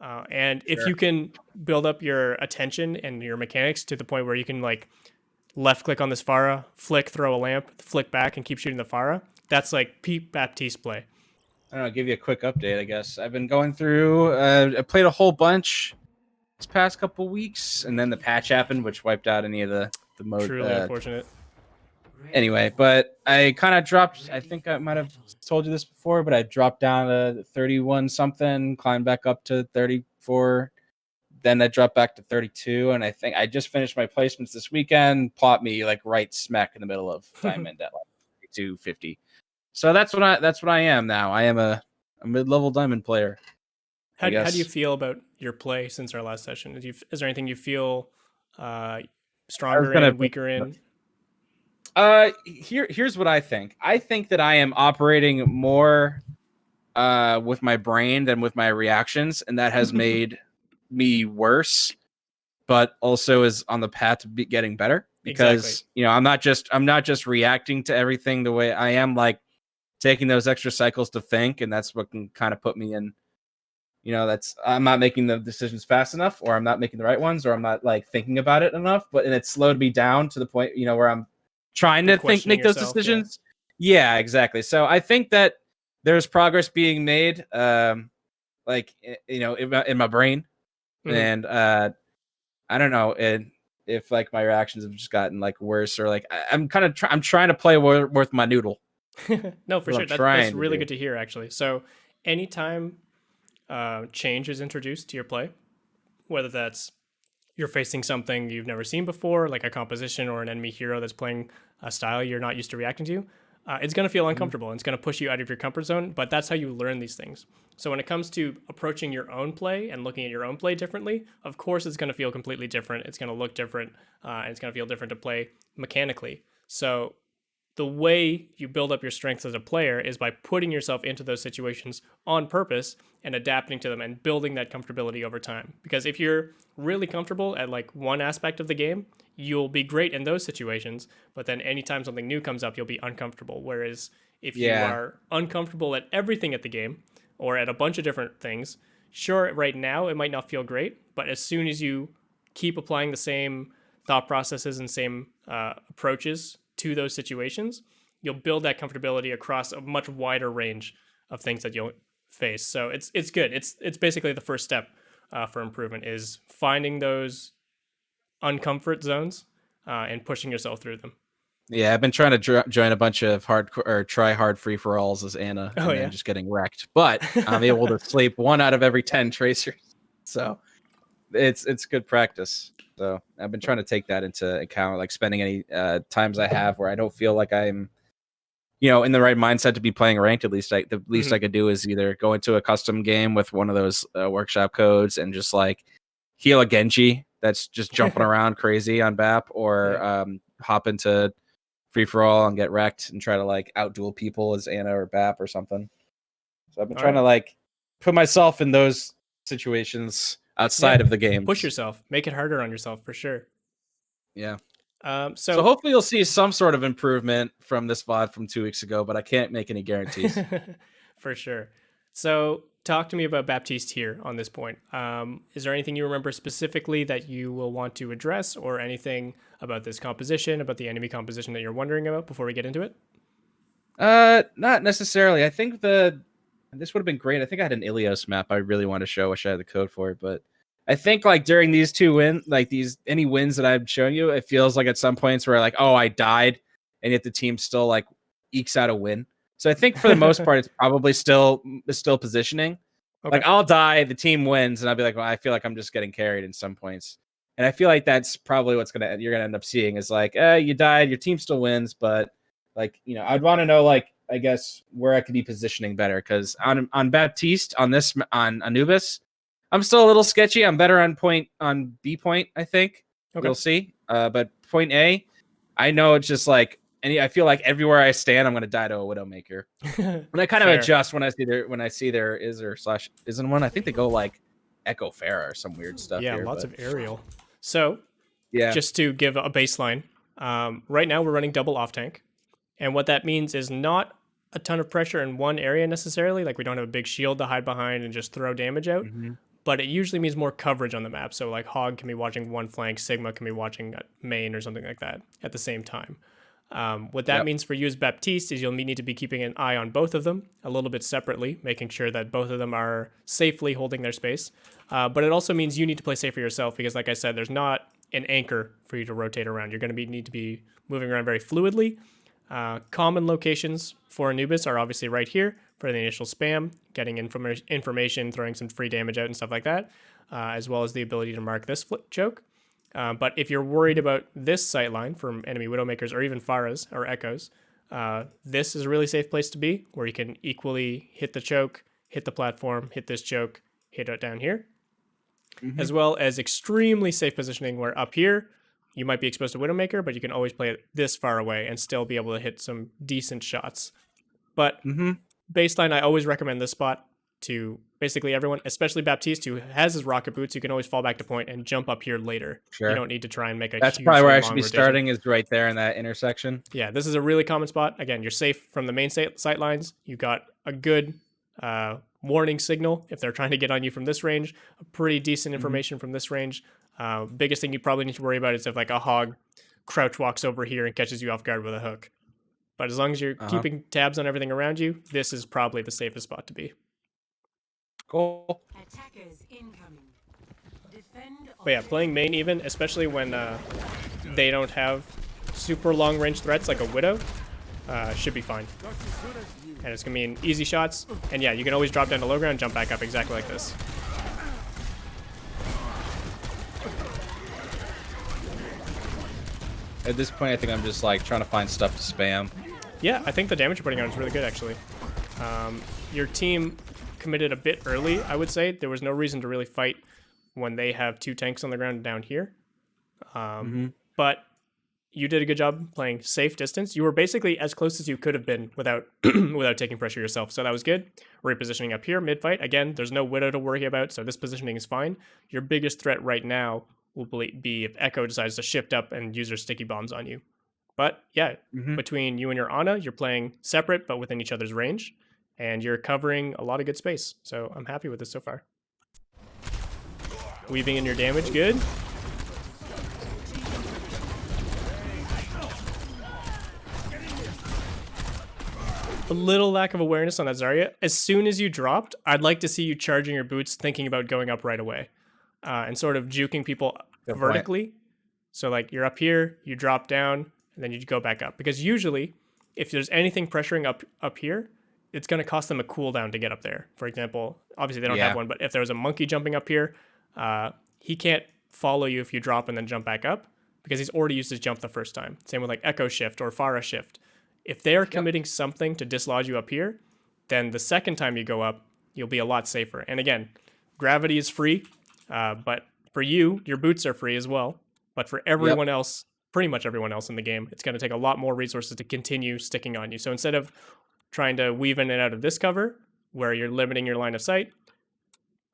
And if Sure. you can build up your attention and your mechanics to the point where you can like left click on this Pharah, flick, throw a lamp, flick back, and keep shooting the Pharah, that's like peak Baptiste play. I don't know, I'll give you a quick update, I guess. I've been going through, I played a whole bunch this past couple weeks, and then the patch happened, which wiped out any of the mode. Truly unfortunate. Anyway, but I kind of dropped, I think I might have told you this before, but I dropped down to 31 something, climbed back up to 34, then I dropped back to 32, and I think I just finished my placements this weekend, plopped me like right smack in the middle of diamond at like 250. So that's what I am now. I am a mid-level diamond player. How do you feel about your play since our last session? Is there anything you feel stronger in, weaker in? Here's what I think. I think that I am operating more with my brain than with my reactions, and that has made me worse, but also is on the path to getting better because exactly. I'm not just reacting to everything the way I am, like taking those extra cycles to think, and that's what can kind of put me in. That's I'm not making the decisions fast enough, or I'm not making the right ones, or I'm not like thinking about it enough. And it's slowed me down to the point, where I'm trying to make those decisions. Yeah, exactly. So I think that there's progress being made, in my brain, and I don't know, and if like my reactions have just gotten like worse, or like I'm trying to play worth my noodle. No, for sure. That's really good to hear, actually. So anytime change is introduced to your play, whether that's you're facing something you've never seen before, like a composition or an enemy hero that's playing a style you're not used to reacting to, it's going to feel uncomfortable and it's going to push you out of your comfort zone, but that's how you learn these things. So when it comes to approaching your own play and looking at your own play differently, of course it's going to feel completely different. It's going to look different, and it's going to feel different to play mechanically. So the way you build up your strengths as a player is by putting yourself into those situations on purpose and adapting to them and building that comfortability over time. Because if you're really comfortable at like one aspect of the game, you'll be great in those situations, but then anytime something new comes up, you'll be uncomfortable. Whereas if you are uncomfortable at everything at the game or at a bunch of different things, sure, right now it might not feel great, but as soon as you keep applying the same thought processes and same approaches to those situations, you'll build that comfortability across a much wider range of things that you'll face. So it's good. It's basically the first step for improvement is finding those uncomfort zones and pushing yourself through them. Yeah, I've been trying to join a bunch of try hard free for alls as Anna, and then just getting wrecked. But I'm able to sleep 1 out of every 10 tracers, so it's good practice. So I've been trying to take that into account, like spending any times I have where I don't feel like I'm, in the right mindset to be playing ranked. At least I could do is either go into a custom game with one of those workshop codes and just like heal a Genji that's just jumping around crazy on BAP, or hop into free for all and get wrecked and try to like outduel people as Anna or BAP or something. So I've been trying to like put myself in those situations outside of the game. Push yourself, make it harder on yourself for sure. Yeah. So hopefully you'll see some sort of improvement from this VOD from 2 weeks ago, but I can't make any guarantees. For sure. So talk to me about Baptiste here on this point. Is there anything you remember specifically that you will want to address, or anything about this composition, about the enemy composition that you're wondering about before we get into it? Not necessarily. I think this would have been great. I think I had an Ilios map I really want to show. Wish I had the code for it, but I think like during these 2 wins, like any wins that I've shown you, it feels like at some points where like, oh, I died, and yet the team still like ekes out a win. So I think for the most part, it's probably still positioning. Okay. Like I'll die, the team wins, and I'll be like, well, I feel like I'm just getting carried in some points. And I feel like that's probably you're gonna end up seeing is like, you died, your team still wins, but like, I'd want to know, like, I guess where I could be positioning better, because on Baptiste on Anubis, I'm still a little sketchy. I'm better on B point, I think. Okay. We'll see. But point A, I know it's just like, I feel like everywhere I stand, I'm gonna die to a Widowmaker. And I kind of adjust when I see there is or slash isn't one. I think they go like Echo Farah or some weird stuff. Yeah, lots of aerial. So just to give a baseline, right now we're running double off tank, and what that means is not a ton of pressure in one area necessarily. Like we don't have a big shield to hide behind and just throw damage out. but it usually means more coverage on the map. So like Hog can be watching one flank, Sigma can be watching main or something like that at the same time. What that means for you as Baptiste is you'll need to be keeping an eye on both of them a little bit separately, making sure that both of them are safely holding their space. But it also means you need to play safer yourself because, like I said, there's not an anchor for you to rotate around. You're going to need to be moving around very fluidly. Common locations for Anubis are obviously right here for the initial spam, getting information, throwing some free damage out and stuff like that, as well as the ability to mark this choke. But if you're worried about this sightline from enemy Widowmakers or even Pharahs or Echoes, this is a really safe place to be where you can equally hit the choke, hit the platform, hit this choke, hit it down here, as well as extremely safe positioning where up here you might be exposed to Widowmaker, but you can always play it this far away and still be able to hit some decent shots. But baseline, I always recommend this spot to basically everyone, especially Baptiste, who has his rocket boots. You can always fall back to point and jump up here later. Sure. You don't need to try and make a That's huge, probably where I should be rotation. starting, is right there in that intersection. Yeah, this is a really common spot. Again, you're safe from the main sight lines. You got a good warning signal if they're trying to get on you from this range, a pretty decent information from this range. Biggest thing you probably need to worry about is if like a Hog crouch walks over here and catches you off guard with a hook. But as long as you're keeping tabs on everything around you, this is probably the safest spot to be. Cool. But yeah, playing main even, especially when they don't have super long range threats like a Widow, should be fine. And it's going to mean easy shots. And yeah, you can always drop down to low ground and jump back up exactly like this. At this point, I think I'm just like trying to find stuff to spam. Yeah, I think the damage you're putting on is really good, actually. Your team committed a bit early, I would say. There was no reason to really fight when they have two tanks on the ground down here. But you did a good job playing safe distance. You were basically as close as you could have been without without taking pressure yourself. So that was good. Repositioning up here, mid-fight. Again, there's no Widow to worry about, so this positioning is fine. Your biggest threat right now will be if Echo decides to shift up and use their sticky bombs on you. But yeah, between you and your Ana, you're playing separate but within each other's range, and you're covering a lot of good space. So I'm happy with this so far. Weaving in your damage, good. A little lack of awareness on that Zarya. As soon as you dropped, I'd like to see you charging your boots, thinking about going up right away. And sort of juking people vertically. So like you're up here, you drop down, and then you go back up. Because usually, if there's anything pressuring up here, it's going to cost them a cooldown to get up there. For example, obviously they don't have one, but if there was a monkey jumping up here, he can't follow you if you drop and then jump back up, because he's already used his jump the first time. Same with like Echo Shift or Pharah Shift. If they're committing something to dislodge you up here, then the second time you go up, you'll be a lot safer. And again, gravity is free. But for you, your boots are free as well. But for everyone else, pretty much everyone else in the game, it's going to take a lot more resources to continue sticking on you. So instead of trying to weave in and out of this cover, where you're limiting your line of sight,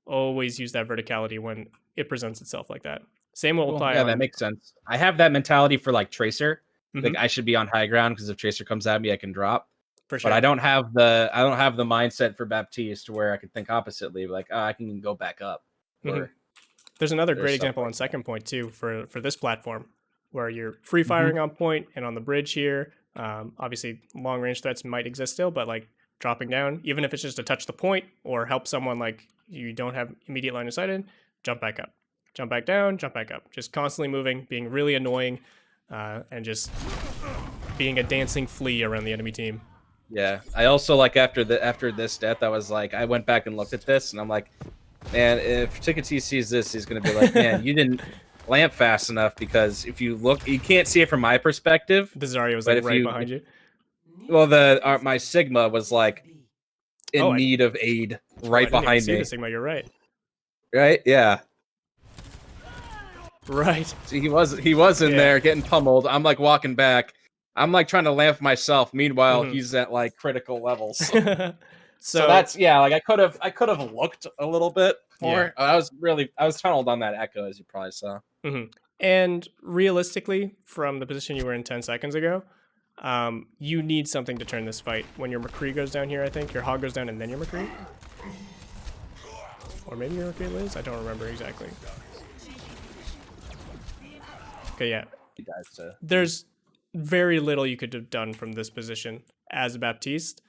always use that verticality when it presents itself like that. Same will apply. Yeah, that makes sense. I have that mentality for like Tracer. Like I should be on high ground because if Tracer comes at me, I can drop. For sure. But I don't have the mindset for Baptiste where I can think oppositely, like I can go back up. There's another great example on second point too for this platform, where you're free firing on point and on the bridge here. Obviously, long range threats might exist still, but like dropping down, even if it's just to touch the point or help someone like you don't have immediate line of sight in, jump back up, jump back down, jump back up. Just constantly moving, being really annoying, and just being a dancing flea around the enemy team. Yeah, I also like after this death, I was like, I went back and looked at this, and I'm like, man, if Tikatee sees this, he's gonna be like, man, you didn't lamp fast enough, because if you look, you can't see it from my perspective. The Zarya was like right behind you. Well, my Sigma was like in need of aid right behind me. See the Sigma, you're right. Right? Yeah. Right. See, he was in there getting pummeled. I'm like walking back. I'm like trying to lamp myself. Meanwhile, he's at like critical levels. So that's like I could have looked a little bit more. I was tunneled on that Echo, as you probably saw. And realistically, from the position you were in 10 seconds ago, you need something to turn this fight. When your McCree goes down here, I think your Hog goes down and then your McCree. Or maybe Mercury Liz? I don't remember exactly. Okay, yeah. There's very little you could have done from this position as Baptiste.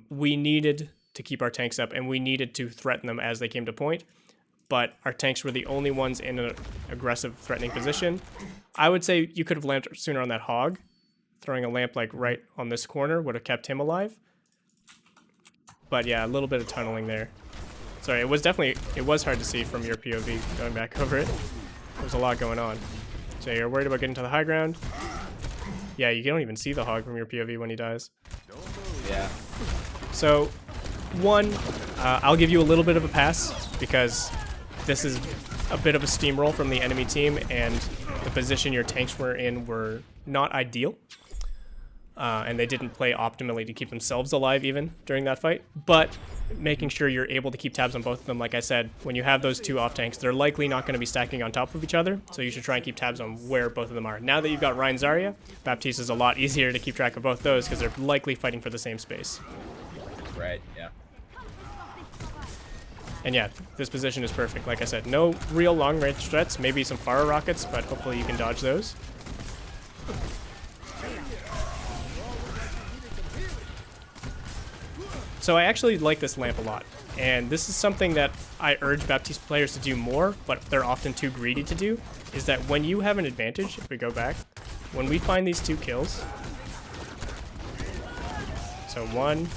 We needed to keep our tanks up, and we needed to threaten them as they came to point. But our tanks were the only ones in an aggressive, threatening position. I would say you could have lamped sooner on that hog. Throwing a lamp like right on this corner would have kept him alive. But yeah, a little bit of tunneling there. Sorry, it was hard to see from your POV going back over it. There's a lot going on. So you're worried about getting to the high ground. Yeah, you don't even see the hog from your POV when he dies. Yeah. So, I'll give you a little bit of a pass because this is a bit of a steamroll from the enemy team, and the position your tanks were in were not ideal. And they didn't play optimally to keep themselves alive even during that fight. But making sure you're able to keep tabs on both of them, like I said, when you have those two off tanks, they're likely not going to be stacking on top of each other, so you should try and keep tabs on where both of them are. Now that you've got Ryan Zarya, Baptiste is a lot easier to keep track of both those because they're likely fighting for the same space. Right, yeah. And yeah, this position is perfect. Like I said, no real long-range threats, maybe some Pharah rockets, but hopefully you can dodge those. So I actually like this lamp a lot, and this is something that I urge Baptiste players to do more, but they're often too greedy to do, is that when you have an advantage, if we go back, when we find these 2 kills, so 1,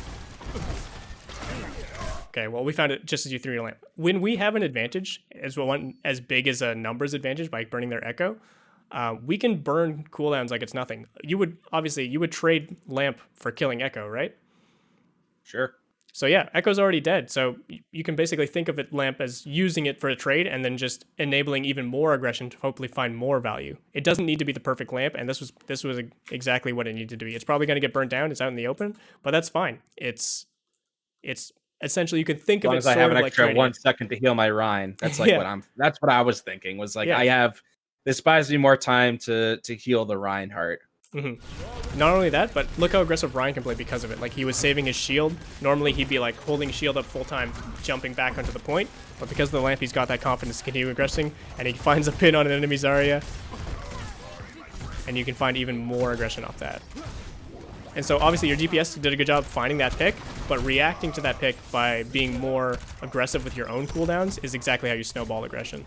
okay, well we found it just as you threw your lamp. When we have an advantage, as big as a numbers advantage by burning their echo, we can burn cooldowns like it's nothing. You would trade lamp for killing echo, right? Sure. So yeah, Echo's already dead. So you can basically think of it, Lamp, as using it for a trade and then just enabling even more aggression to hopefully find more value. It doesn't need to be the perfect Lamp, and this was exactly what it needed to be. It's probably going to get burnt down. It's out in the open, but that's fine. It's essentially, you can think of it as long as I have an like extra 1 second to heal my Rhine. That's like that's what I was thinking. Was like this buys me more time to heal the Reinhardt. Mm-hmm. Not only that, but look how aggressive Ryan can play because of it. Like, he was saving his shield. Normally, he'd be like holding shield up full time, jumping back onto the point. But because of the lamp, he's got that confidence to continue aggressing, and he finds a pin on an enemy Zarya. And you can find even more aggression off that. And so, obviously, your DPS did a good job finding that pick, but reacting to that pick by being more aggressive with your own cooldowns is exactly how you snowball aggression.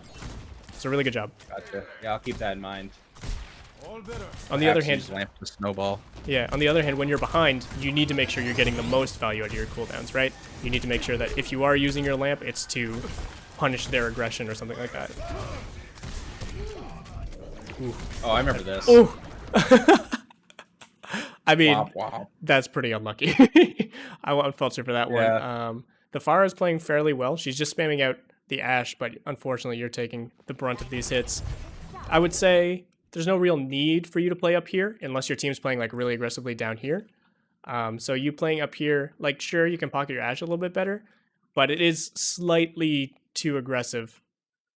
So, really good job. Gotcha. Yeah, I'll keep that in mind. On the other hand, lamp to snowball. Yeah, on the other hand, when you're behind, you need to make sure you're getting the most value out of your cooldowns, right? You need to make sure that if you are using your lamp, it's to punish their aggression or something like that. Ooh. Oh, I remember this. Ooh. I mean, that's pretty unlucky. I want Felcher for that one. The Pharah is playing fairly well. She's just spamming out the Ashe, but unfortunately, you're taking the brunt of these hits. I would say there's no real need for you to play up here unless your team's playing like really aggressively down here. So you playing up here, like, sure, you can pocket your Ashe a little bit better, but it is slightly too aggressive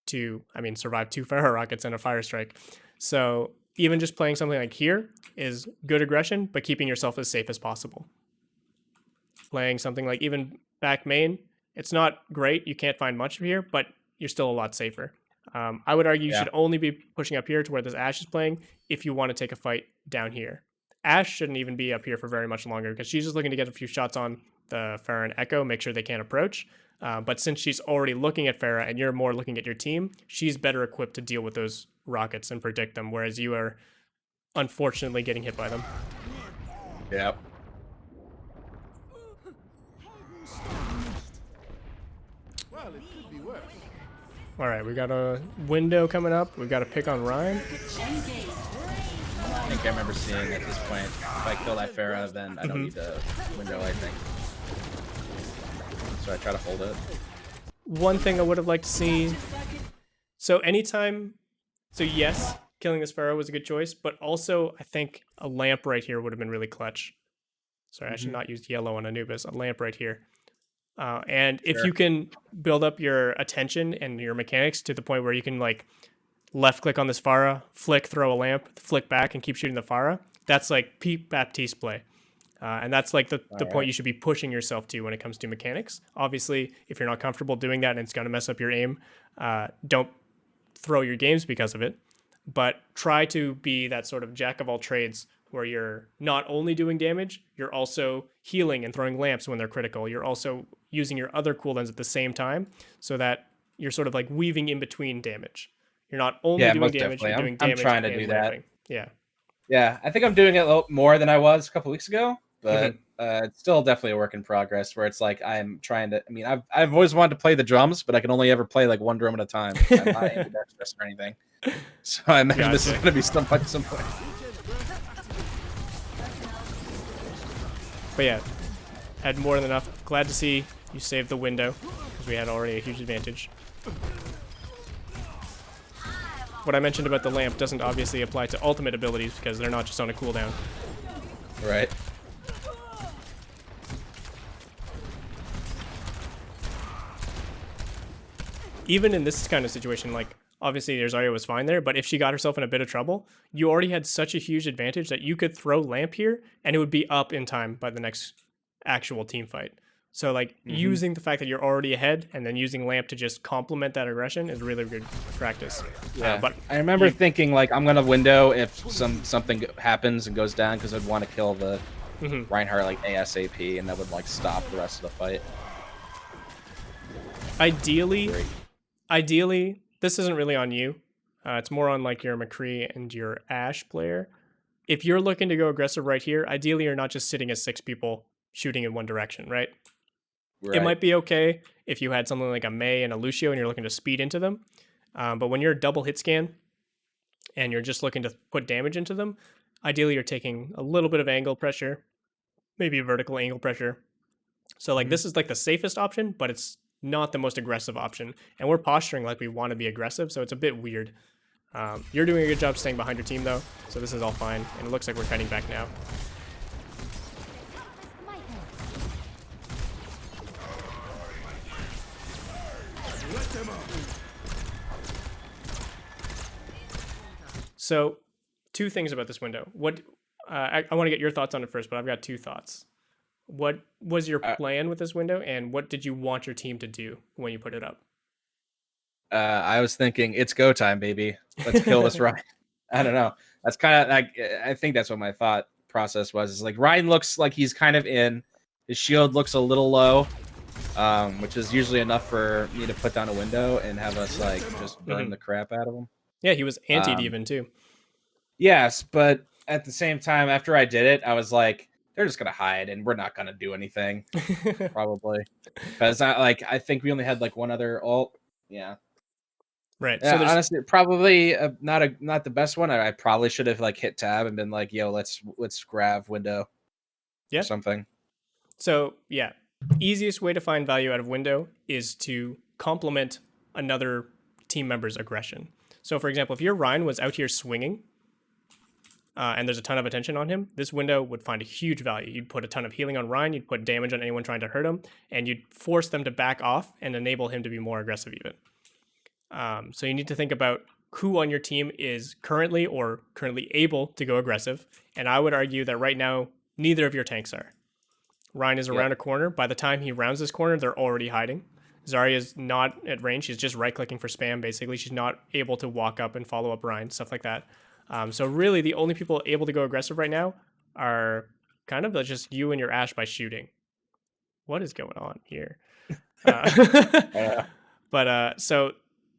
to, survive 2 Pharah rockets and a fire strike. So even just playing something like here is good aggression, but keeping yourself as safe as possible. Playing something like even back main, it's not great. You can't find much here, but you're still a lot safer. I would argue you should only be pushing up here to where this Ashe is playing if you want to take a fight down here. Ashe shouldn't even be up here for very much longer because she's just looking to get a few shots on the Pharah and Echo, make sure they can't approach. But since she's already looking at Pharah and you're more looking at your team, she's better equipped to deal with those rockets and predict them, whereas you are unfortunately getting hit by them. Yep. Well, it could be worse. All right, we got a window coming up. We've got a pick on Ryan. I think I remember seeing at this point, if I kill that Pharah, then I don't need the window, I think. So I try to hold it. One thing I would have liked to see. So yes, killing this Pharah was a good choice, but also I think a lamp right here would have been really clutch. Sorry, I should not use yellow on Anubis. A lamp right here. And if you can build up your attention and your mechanics to the point where you can like left click on this Pharah, flick, throw a lamp, flick back and keep shooting the Pharah, that's like peak Baptiste play. And that's like the point you should be pushing yourself to when it comes to mechanics. Obviously, if you're not comfortable doing that and it's going to mess up your aim, don't throw your games because of it. But try to be that sort of jack of all trades where you're not only doing damage, you're also healing and throwing lamps when they're critical. You're also using your other cooldowns at the same time so that you're sort of like weaving in between damage. You're not only doing damage, you're doing damage. I'm trying to and do lamping. that. Yeah. Yeah, I think I'm doing it a little more than I was a couple weeks ago, but it's still definitely a work in progress where it's like I'm trying to, I mean, I've always wanted to play the drums, but I can only ever play like one drum at a time. I'm not ambidextrous or anything. So I imagine this is going to be some point. But yeah, had more than enough. Glad to see you saved the window because we had already a huge advantage. What I mentioned about the lamp doesn't obviously apply to ultimate abilities because they're not just on a cooldown. Right. Even in this kind of situation, like obviously Zarya was fine there, but if she got herself in a bit of trouble, you already had such a huge advantage that you could throw lamp here and it would be up in time by the next actual team fight. So like using the fact that you're already ahead and then using lamp to just complement that aggression is really good practice. Yeah, but I remember thinking like I'm gonna window if something happens and goes down because I'd want to kill the Reinhardt like ASAP and that would like stop the rest of the fight. Ideally, this isn't really on you. It's more on like your McCree and your Ashe player. If you're looking to go aggressive right here, ideally you're not just sitting as 6 people shooting in one direction, right? It might be okay if you had something like a Mei and a Lucio and you're looking to speed into them. But when you're a double hit scan and you're just looking to put damage into them, ideally you're taking a little bit of angle pressure, maybe a vertical angle pressure. So like this is like the safest option, but it's not the most aggressive option. And we're posturing like we want to be aggressive, so it's a bit weird. You're doing a good job staying behind your team though, so this is all fine. And it looks like we're fighting back now. So, 2 things about this window. What I want to get your thoughts on it first, but I've got 2 thoughts. What was your plan with this window, and what did you want your team to do when you put it up? I was thinking, it's go time, baby. Let's kill this Ryan. I don't know. That's kind of like, I think that's what my thought process was. Is like Ryan looks like he's kind of in. His shield looks a little low, which is usually enough for me to put down a window and have us like just burn the crap out of him. Yeah, he was anti-'d even too. Yes, but at the same time, after I did it, I was like, they're just gonna hide and we're not gonna do anything, probably, because I think we only had like one other ult. Yeah. Right. Yeah, so honestly, probably not the best one. I probably should have like hit tab and been like, "Yo, let's grab window." Yeah. Or something. So yeah, easiest way to find value out of window is to complement another team member's aggression. So for example, if your Ryan was out here swinging, and there's a ton of attention on him, this window would find a huge value. You'd put a ton of healing on Ryan, you'd put damage on anyone trying to hurt him, and you'd force them to back off and enable him to be more aggressive even. So you need to think about who on your team is currently able to go aggressive. And I would argue that right now, neither of your tanks are. Ryan is around a corner. By the time he rounds this corner, they're already hiding. Zarya is not at range. She's just right-clicking for spam, basically. She's not able to walk up and follow up Ryan, stuff like that. So really, the only people able to go aggressive right now are kind of just you and your Ashe by shooting. What is going on here? So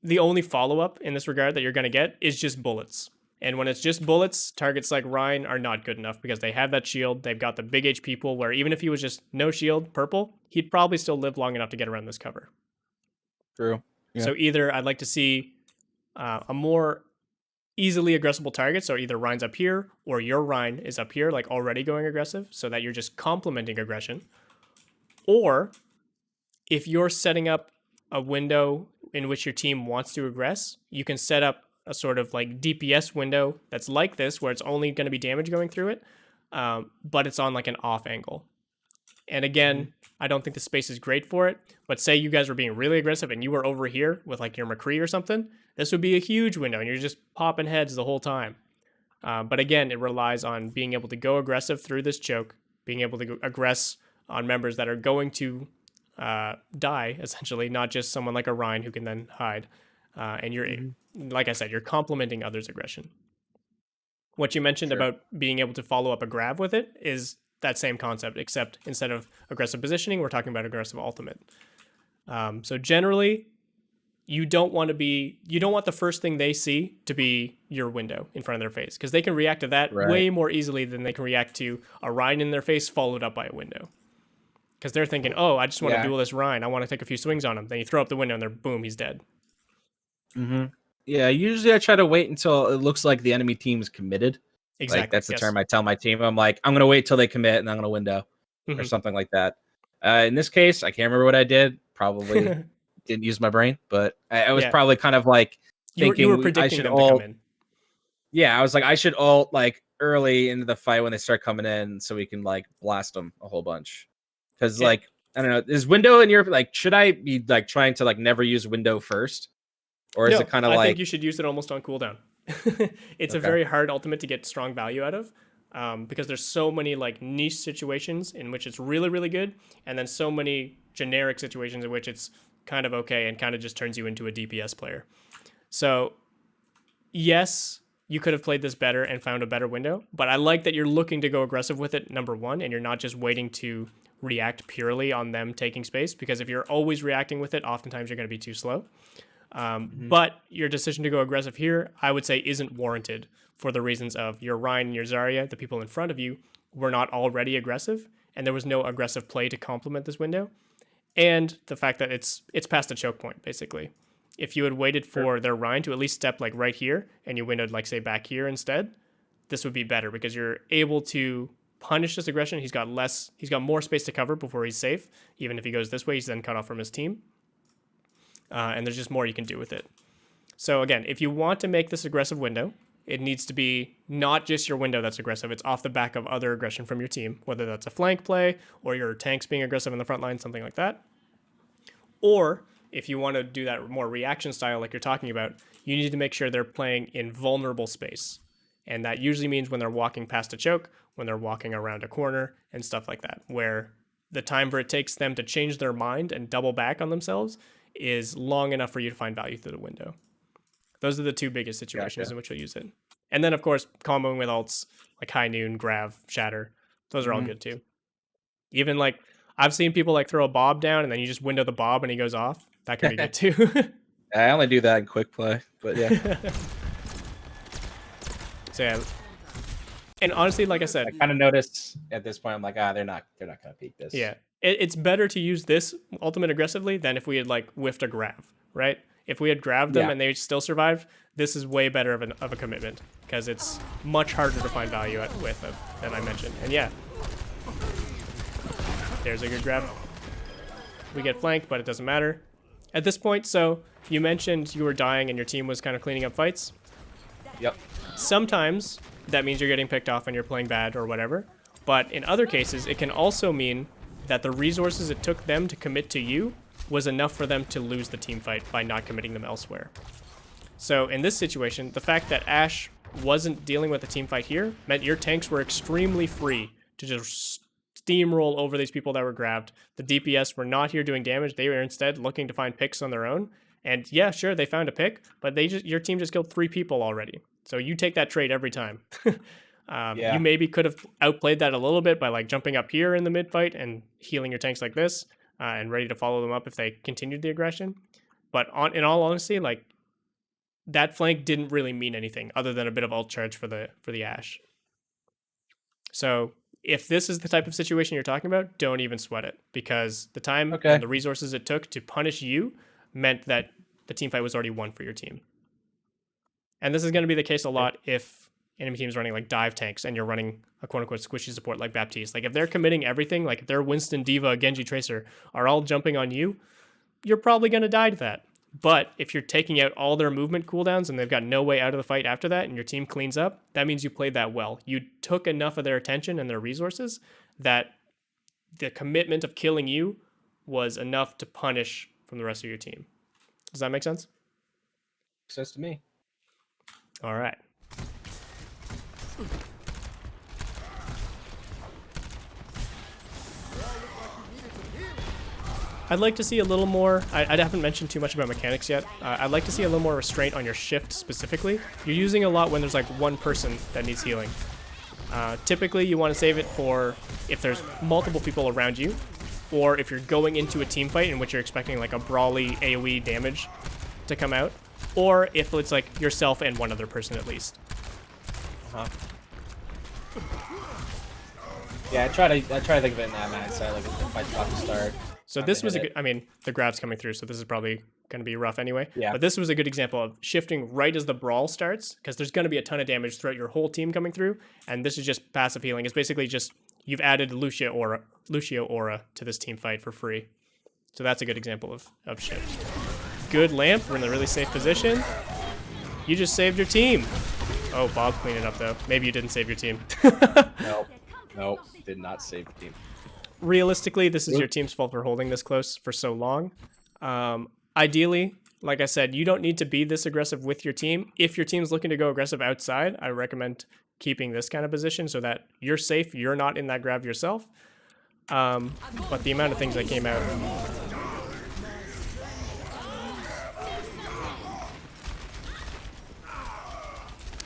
the only follow-up in this regard that you're going to get is just bullets. And when it's just bullets, targets like Ryan are not good enough because they have that shield. They've got the big HP pool where even if he was just no shield, purple, he'd probably still live long enough to get around this cover. True. Yeah. So either I'd like to see a more easily aggressible target. So either Ryan's up here or your Ryan is up here, like already going aggressive so that you're just complementing aggression. Or if you're setting up a window in which your team wants to aggress, you can set up a sort of like DPS window that's like this, where it's only going to be damage going through it, but it's on like an off angle. And again, I don't think the space is great for it, but say you guys were being really aggressive and you were over here with like your McCree or something, this would be a huge window and you're just popping heads the whole time. But again, it relies on being able to go aggressive through this choke being able to aggress on members that are going to die, essentially, not just someone like a Ryan who can then hide. And you're, like I said, you're complementing others' aggression. What you mentioned about being able to follow up a grab with it is that same concept, except instead of aggressive positioning, we're talking about aggressive ultimate. So generally, you don't want the first thing they see to be your window in front of their face, because they can react to that way more easily than they can react to a Rhine in their face followed up by a window. Because they're thinking, oh, I just want to duel this Rhine. I want to take a few swings on him. Then you throw up the window and they're boom, he's dead. Yeah, usually I try to wait until it looks like the enemy team's committed. Exactly. Like, that's the term I tell my team. I'm like, I'm going to wait till they commit and I'm going to window or something like that. In this case, I can't remember what I did. Probably didn't use my brain, but I was probably kind of like thinking you were predicting I should them to come in. Yeah, I was like, I should ult like early into the fight when they start coming in so we can like blast them a whole bunch. Because like, I don't know, is window in your, like, should I be like trying to like never use window first? Or is it kind of like... I think you should use it almost on cooldown. It's a very hard ultimate to get strong value out of, because there's so many like niche situations in which it's really, really good, and then so many generic situations in which it's kind of okay and kind of just turns you into a DPS player. So yes, you could have played this better and found a better window, but I like that you're looking to go aggressive with it, number one, and you're not just waiting to react purely on them taking space, because if you're always reacting with it, oftentimes you're going to be too slow. But your decision to go aggressive here, I would say, isn't warranted for the reasons of your Ryan and your Zarya, the people in front of you, were not already aggressive, and there was no aggressive play to complement this window, and the fact that it's past a choke point, basically. If you had waited for their Ryan to at least step like right here, and you windowed like, say, back here instead, this would be better, because you're able to punish this aggression. He's got more space to cover before he's safe. Even if he goes this way, he's then cut off from his team. And there's just more you can do with it. So again, if you want to make this aggressive window, it needs to be not just your window that's aggressive. It's off the back of other aggression from your team, whether that's a flank play or your tanks being aggressive in the front line, something like that. Or if you want to do that more reaction style like you're talking about, you need to make sure they're playing in vulnerable space. And that usually means when they're walking past a choke, when they're walking around a corner and stuff like that, where the time where it takes them to change their mind and double back on themselves is long enough for you to find value through the window. Those are the two biggest situations in which you'll use it. And then, of course, comboing with ults like High Noon, Grav, Shatter. Those are all good too. Even like, I've seen people like throw a Bob down and then you just window the Bob and he goes off. That could be good too. I only do that in quick play, but yeah. So yeah. And honestly, like I said, I kind of noticed at this point, I'm like, they're not gonna peek this. Yeah. It's better to use this ultimate aggressively than if we had like whiffed a Grav, right? If we had grabbed them and they still survived, this is way better of a commitment, because it's much harder to find value with than I mentioned. And yeah, there's a good grab. We get flanked, but it doesn't matter at this point. So you mentioned you were dying and your team was kind of cleaning up fights. Yep. Sometimes that means you're getting picked off and you're playing bad or whatever. But in other cases, it can also mean that the resources it took them to commit to you was enough for them to lose the team fight by not committing them elsewhere. So in this situation, the fact that Ashe wasn't dealing with the team fight here meant your tanks were extremely free to just steamroll over these people that were grabbed. The DPS were not here doing damage. They were instead looking to find picks on their own. And yeah, sure, they found a pick, but your team just killed 3 people already. So you take that trade every time. You maybe could have outplayed that a little bit by like jumping up here in the mid fight and healing your tanks like this, and ready to follow them up if they continued the aggression. But in all honesty, like, that flank didn't really mean anything other than a bit of ult charge for the Ashe. So if this is the type of situation you're talking about, don't even sweat it, because the time and the resources it took to punish you meant that the team fight was already won for your team. And this is going to be the case a lot if enemy team's running like dive tanks and you're running a quote-unquote squishy support like Baptiste. Like, if they're committing everything, like if their Winston, Diva, Genji, Tracer are all jumping on you, you're probably going to die to that. But if you're taking out all their movement cooldowns and they've got no way out of the fight after that and your team cleans up, that means you played that well. You took enough of their attention and their resources that the commitment of killing you was enough to punish from the rest of your team. Does that make sense? Makes sense to me. All right. I'd like to see a little more. I haven't mentioned too much about mechanics yet. I'd like to see a little more restraint on your shift specifically. You're using a lot when there's like one person that needs healing. Typically, you want to save it for if there's multiple people around you, or if you're going into a team fight in which you're expecting like a brawly AoE damage to come out, or if it's like yourself and one other person at least. Yeah, I try to think of it in that mindset, like if the fight's about to start. So this was a good, I mean, the grab's coming through, so this is probably going to be rough anyway. Yeah. But this was a good example of shifting right as the brawl starts, because there's going to be a ton of damage throughout your whole team coming through, and this is just passive healing. It's basically just, you've added Lucio Aura to this team fight for free. So that's a good example of shift. Good lamp, we're in a really safe position. You just saved your team. Oh, Bob cleaned it up though. Maybe you didn't save your team. Nope, did not save the team. Realistically, this is your team's fault for holding this close for so long. Ideally, like I said, you don't need to be this aggressive with your team. If your team's looking to go aggressive outside, I recommend keeping this kind of position so that you're safe, you're not in that grab yourself. But the amount of things that came out...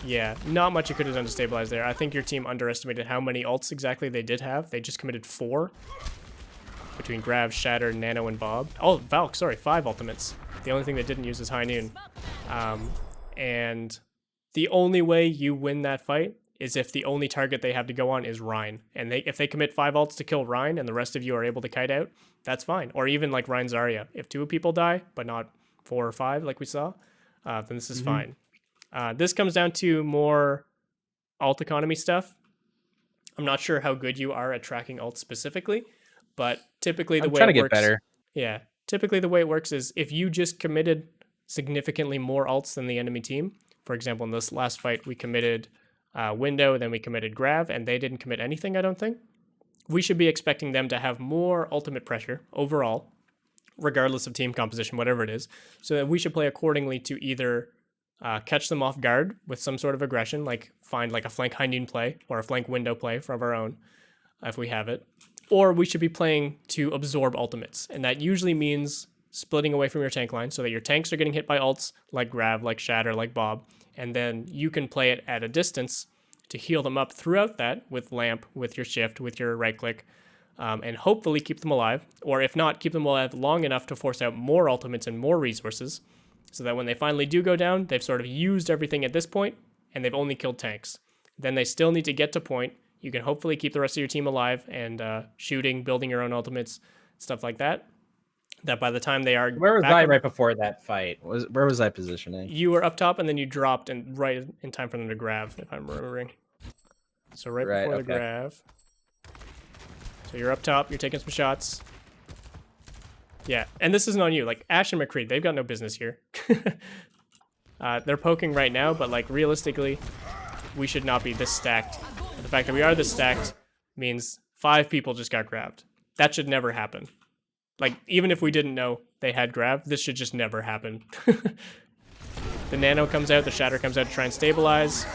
Yeah, not much you could have done to stabilize there. I think your team underestimated how many ults exactly they did have. They just committed 4 between Grav, Shatter, Nano, and Bob. Oh, Valk, sorry, 5 ultimates. The only thing they didn't use is High Noon. And the only way you win that fight is if the only target they have to go on is Rein. And if they commit 5 ults to kill Rein and the rest of you are able to kite out, that's fine. Or even like Rein Zarya. If 2 people die, but not 4 or 5 like we saw, then this is fine. This comes down to more ult economy stuff. I'm not sure how good you are at tracking ults specifically, but typically the way it works... I'm trying to get better. Yeah. Typically the way it works is if you just committed significantly more ults than the enemy team, for example, in this last fight, we committed Window, then we committed Grav, and they didn't commit anything, I don't think. We should be expecting them to have more ultimate pressure overall, regardless of team composition, whatever it is, so that we should play accordingly to either... catch them off guard with some sort of aggression, like find like a flank High Noon play or a flank Window play of our own, if we have it. Or we should be playing to absorb ultimates, and that usually means splitting away from your tank line so that your tanks are getting hit by ults like Grav, like Shatter, like Bob, and then you can play it at a distance to heal them up throughout that with Lamp, with your shift, with your right click, and hopefully keep them alive, or if not, keep them alive long enough to force out more ultimates and more resources, so that when they finally do go down, they've sort of used everything at this point, and they've only killed tanks. Then they still need to get to point. You can hopefully keep the rest of your team alive and shooting, building your own ultimates, stuff like that. That by the time they are... Where was I right before that fight? Where was I positioning? You were up top, and then you dropped and right in time for them to grab, if I'm remembering. So right before the grab. So you're up top, you're taking some shots. Yeah, and this isn't on you. Like, Ash and McCree, they've got no business here. They're poking right now, but, like, realistically, we should not be this stacked. The fact that we are this stacked means 5 people just got grabbed. That should never happen. Like, even if we didn't know they had grab, this should just never happen. The Nano comes out, the Shatter comes out to try and stabilize.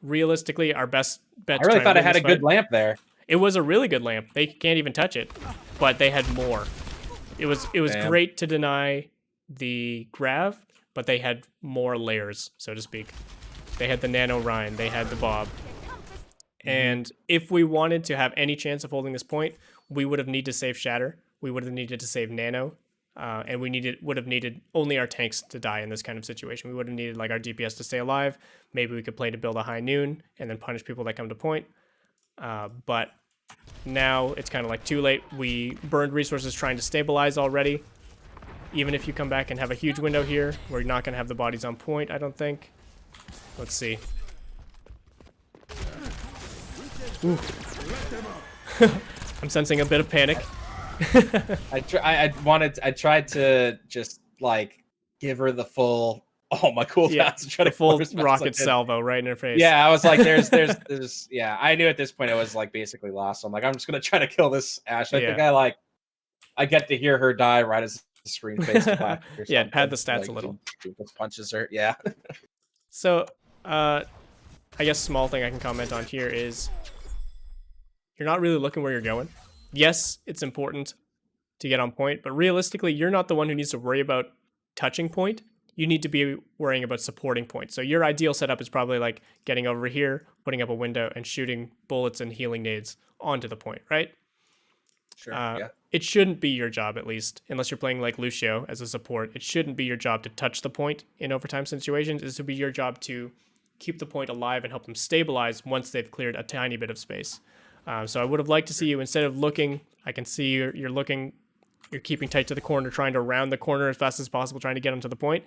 Realistically, our best bet... I really thought I had a good lamp there. It was a really good lamp. They can't even touch it, but they had more. It was great to deny the Grav, but they had more layers, so to speak. They had the Nano Ryan, they had the Bob. And if we wanted to have any chance of holding this point, we would have needed to save Shatter. We would have needed to save Nano. And we would have needed only our tanks to die in this kind of situation. We would have needed like our DPS to stay alive. Maybe we could play to build a High Noon and then punish people that come to point. But now it's kind of like too late. We burned resources trying to stabilize already. Even if you come back and have a huge window here, we're not going to have the bodies on point, I don't think. Let's see. I'm sensing a bit of panic. I tried to just like give her the full my cooldowns. Yeah, try to full rocket salvo right in her face. Yeah, I was like, there's yeah. I knew at this point I was like basically lost. So I'm like, I'm just gonna try to kill this Ashe. I think I get to hear her die right as the screen fades to black. Yeah, pad the stats a little. Punches her. Yeah. So, I guess small thing I can comment on here is you're not really looking where you're going. Yes, it's important to get on point. But realistically, you're not the one who needs to worry about touching point. You need to be worrying about supporting point. So your ideal setup is probably like getting over here, putting up a window, and shooting bullets and healing nades onto the point, right? Sure. Yeah. It shouldn't be your job, at least, unless you're playing like Lucio as a support. It shouldn't be your job to touch the point in overtime situations. It should be your job to keep the point alive and help them stabilize once they've cleared a tiny bit of space. So I would have liked to see you, instead of looking, I can see you're looking, you're keeping tight to the corner, trying to round the corner as fast as possible, trying to get them to the point.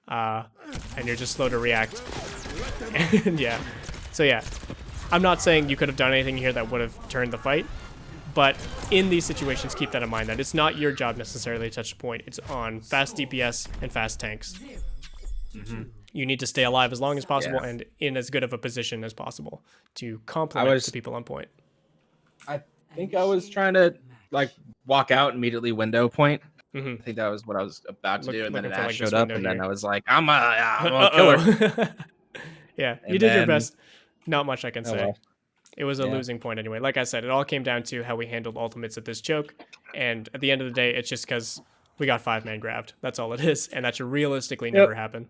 And you're just slow to react. And yeah. So yeah, I'm not saying you could have done anything here that would have turned the fight. But in these situations, keep that in mind, that it's not your job necessarily to touch the point. It's on fast DPS and fast tanks. You need to stay alive as long as possible and in as good of a position as possible to complement the people on point. I think I was trying to like walk out immediately window point. I think that was what I was about to do, and then an Ash showed up, and then I was like, I'm a killer. Yeah, you did your best. Not much I can say. Well. It was a losing point anyway. Like I said, it all came down to how we handled ultimates at this choke. And at the end of the day, it's just because we got 5-man grabbed. That's all it is. And that should realistically never happen.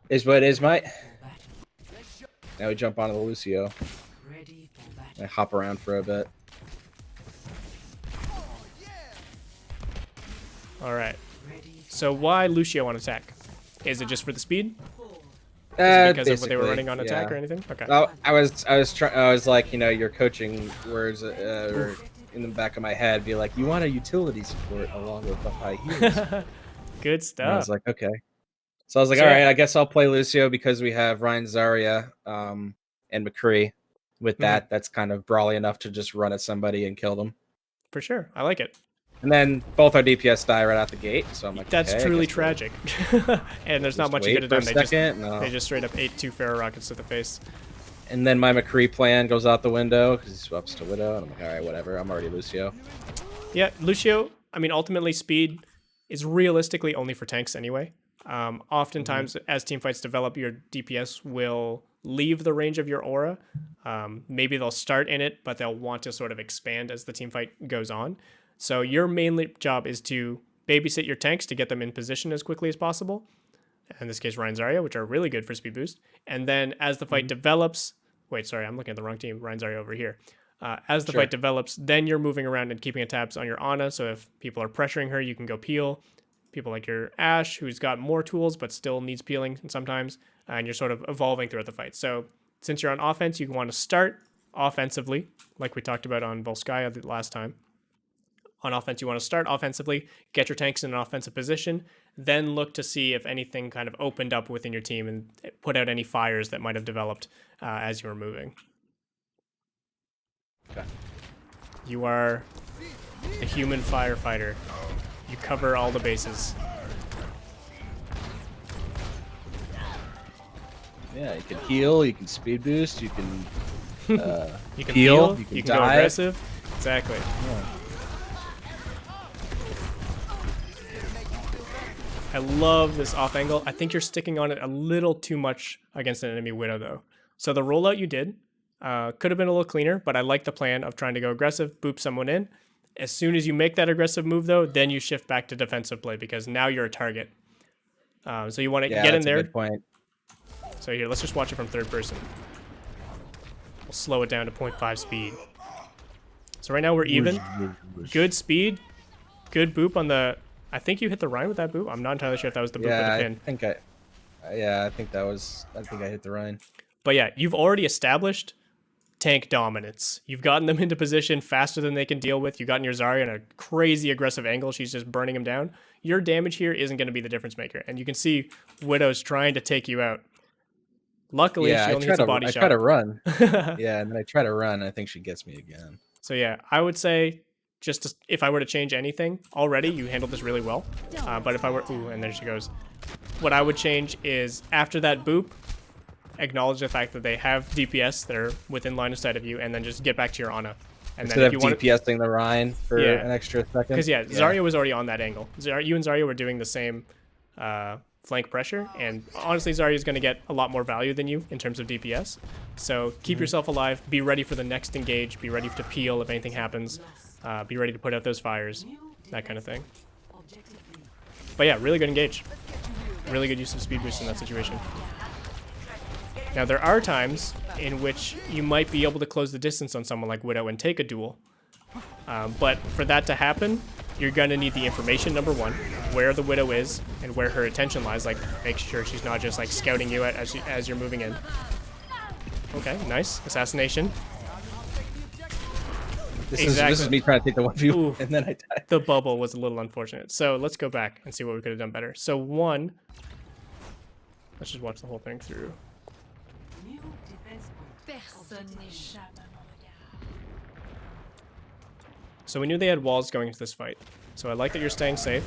Is what it is, mate. Now we jump onto the Lucio. I hop around for a bit. All right. So why Lucio on attack? Is it just for the speed? Because of what they were running on attack or anything? Okay. Oh, I was like, you know, your coaching words were in the back of my head, be like, you want a utility support along with the high heels. Good stuff. And I was like, okay. So I was like, all right, I guess I'll play Lucio because we have Ryan Zarya and McCree. With that, that's kind of brawly enough to just run at somebody and kill them. For sure. I like it. And then both our DPS die right out the gate, so I'm like, that's truly tragic. And there's not much you could have done. They just straight up ate 2 Pharaoh rockets to the face. And then my McCree plan goes out the window because he swaps to Widow, and I'm like, all right, whatever. I'm already Lucio. Yeah, Lucio. I mean, ultimately, speed is realistically only for tanks anyway. Oftentimes, as team fights develop, your DPS will leave the range of your aura. Maybe they'll start in it, but they'll want to sort of expand as the team fight goes on. So your main job is to babysit your tanks to get them in position as quickly as possible. In this case, Ryan Zarya, which are really good for speed boost. And then as the fight develops, wait, sorry, I'm looking at the wrong team. Ryan Zarya over here. As the fight develops, then you're moving around and keeping tabs on your Ana. So if people are pressuring her, you can go peel. People like your Ashe, who's got more tools but still needs peeling sometimes, and you're sort of evolving throughout the fight. So since you're on offense, you want to start offensively, like we talked about on Volskaya the last time. On offense, you want to start offensively, get your tanks in an offensive position, then look to see if anything kind of opened up within your team and put out any fires that might have developed as you were moving. Okay. You are a human firefighter. You cover all the bases. Yeah, you can heal, you can speed boost, you can you can heal, you can go aggressive. Exactly. Yeah. I love this off angle. I think you're sticking on it a little too much against an enemy Widow, though. So the rollout you did could have been a little cleaner, but I like the plan of trying to go aggressive, boop someone in. As soon as you make that aggressive move, though, then you shift back to defensive play because now you're a target. So you want to get in there. A good point. So here, let's just watch it from third person. We'll slow it down to 0.5 speed. So right now we're even. Good speed. Good boop on the... I think you hit the Rhine with that boop. I'm not entirely sure if that was the boop or the pin. I think I think I hit the Rhine. But yeah, you've already established tank dominance. You've gotten them into position faster than they can deal with. You've gotten your Zarya in a crazy aggressive angle. She's just burning him down. Your damage here isn't going to be the difference maker. And you can see Widow's trying to take you out. Luckily, she only hits a body shot. I try to run. Yeah, and then I try to run. I think she gets me again. So yeah, I would say... if I were to change anything, already you handled this really well. But if I were, and there she goes. What I would change is after that boop, acknowledge the fact that they have DPS that are within line of sight of you, and then just get back to your Ana. And instead of DPSing the Rhine for an extra second. Because Zarya was already on that angle. You and Zarya were doing the same flank pressure, and honestly, Zarya is going to get a lot more value than you in terms of DPS. So keep yourself alive. Be ready for the next engage. Be ready to peel if anything happens. Be ready to put out those fires, that kind of thing. But yeah, really good engage. Really good use of speed boost in that situation. Now, there are times in which you might be able to close the distance on someone like Widow and take a duel. But for that to happen, you're going to need the information, number one, where the Widow is and where her attention lies. Like, make sure she's not just, like, scouting you out as you're moving in. Okay, nice. Assassination. This is me trying to take the 1v1, and then I die. The bubble was a little unfortunate. So let's go back and see what we could have done better. So one, let's just watch the whole thing through. So we knew they had walls going into this fight. So I like that you're staying safe.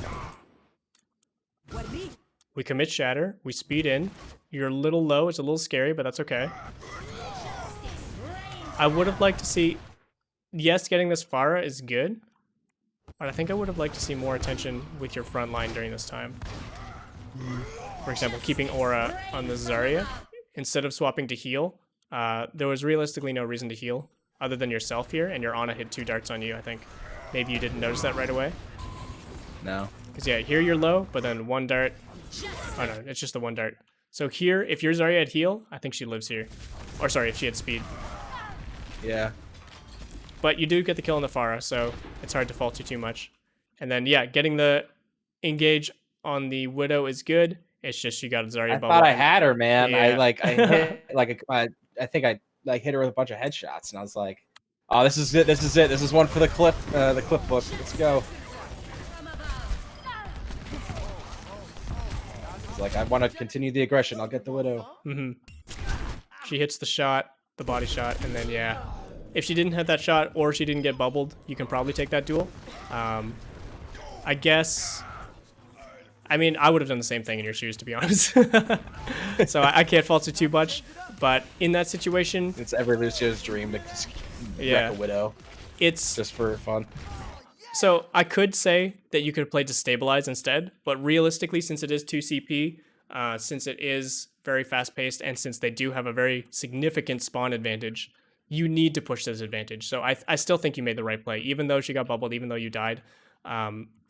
We commit shatter. We speed in. You're a little low. It's a little scary, but that's okay. I would have liked to see... Yes, getting this Pharah is good, but I think I would have liked to see more attention with your front line during this time. For example, keeping Aura on the Zarya instead of swapping to heal. There was realistically no reason to heal other than yourself here, and your Ana hit 2 darts on you, I think. Maybe you didn't notice that right away. No. Because yeah, here you're low, but then 1 dart. Oh no, it's just the 1 dart. So here, if your Zarya had heal, I think she lives here. Or sorry, if she had speed. Yeah. But you do get the kill on the Pharah, so it's hard to fault you too much. And then, yeah, getting the engage on the Widow is good. It's just you got a Zarya bubble. I thought I had her, man. Yeah. I hit, like, I think I hit her with a bunch of headshots, and I was like, oh, this is it. This is it. This is one for the clip book. Let's go. It's like, I want to continue the aggression. I'll get the Widow. Mm-hmm. She hits the shot, the body shot, and then, yeah. If she didn't hit that shot or she didn't get bubbled, you can probably take that duel. I guess... I mean, I would have done the same thing in your shoes, to be honest. So I can't fault you too much. But in that situation... It's every Lucio's dream to wreck a Widow. It's... just for fun. So I could say that you could have played to stabilize instead. But realistically, since it is 2 CP, since it is very fast-paced, and since they do have a very significant spawn advantage... You need to push this advantage. So I still think you made the right play. Even though she got bubbled, even though you died,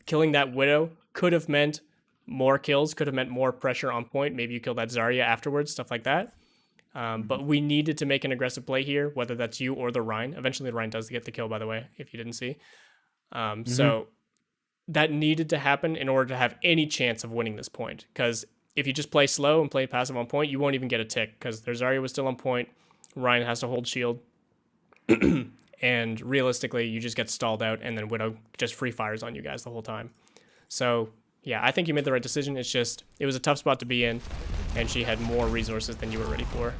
killing that Widow could have meant more kills, could have meant more pressure on point. Maybe you killed that Zarya afterwards, stuff like that. But we needed to make an aggressive play here, whether that's you or the Rhine. Eventually the Rhine does get the kill, by the way, if you didn't see. So that needed to happen in order to have any chance of winning this point. Because if you just play slow and play passive on point, you won't even get a tick, because their Zarya was still on point. Rhine has to hold shield. And realistically, you just get stalled out, and then Widow just free fires on you guys the whole time. So, yeah, I think you made the right decision. It's just, it was a tough spot to be in, and she had more resources than you were ready for.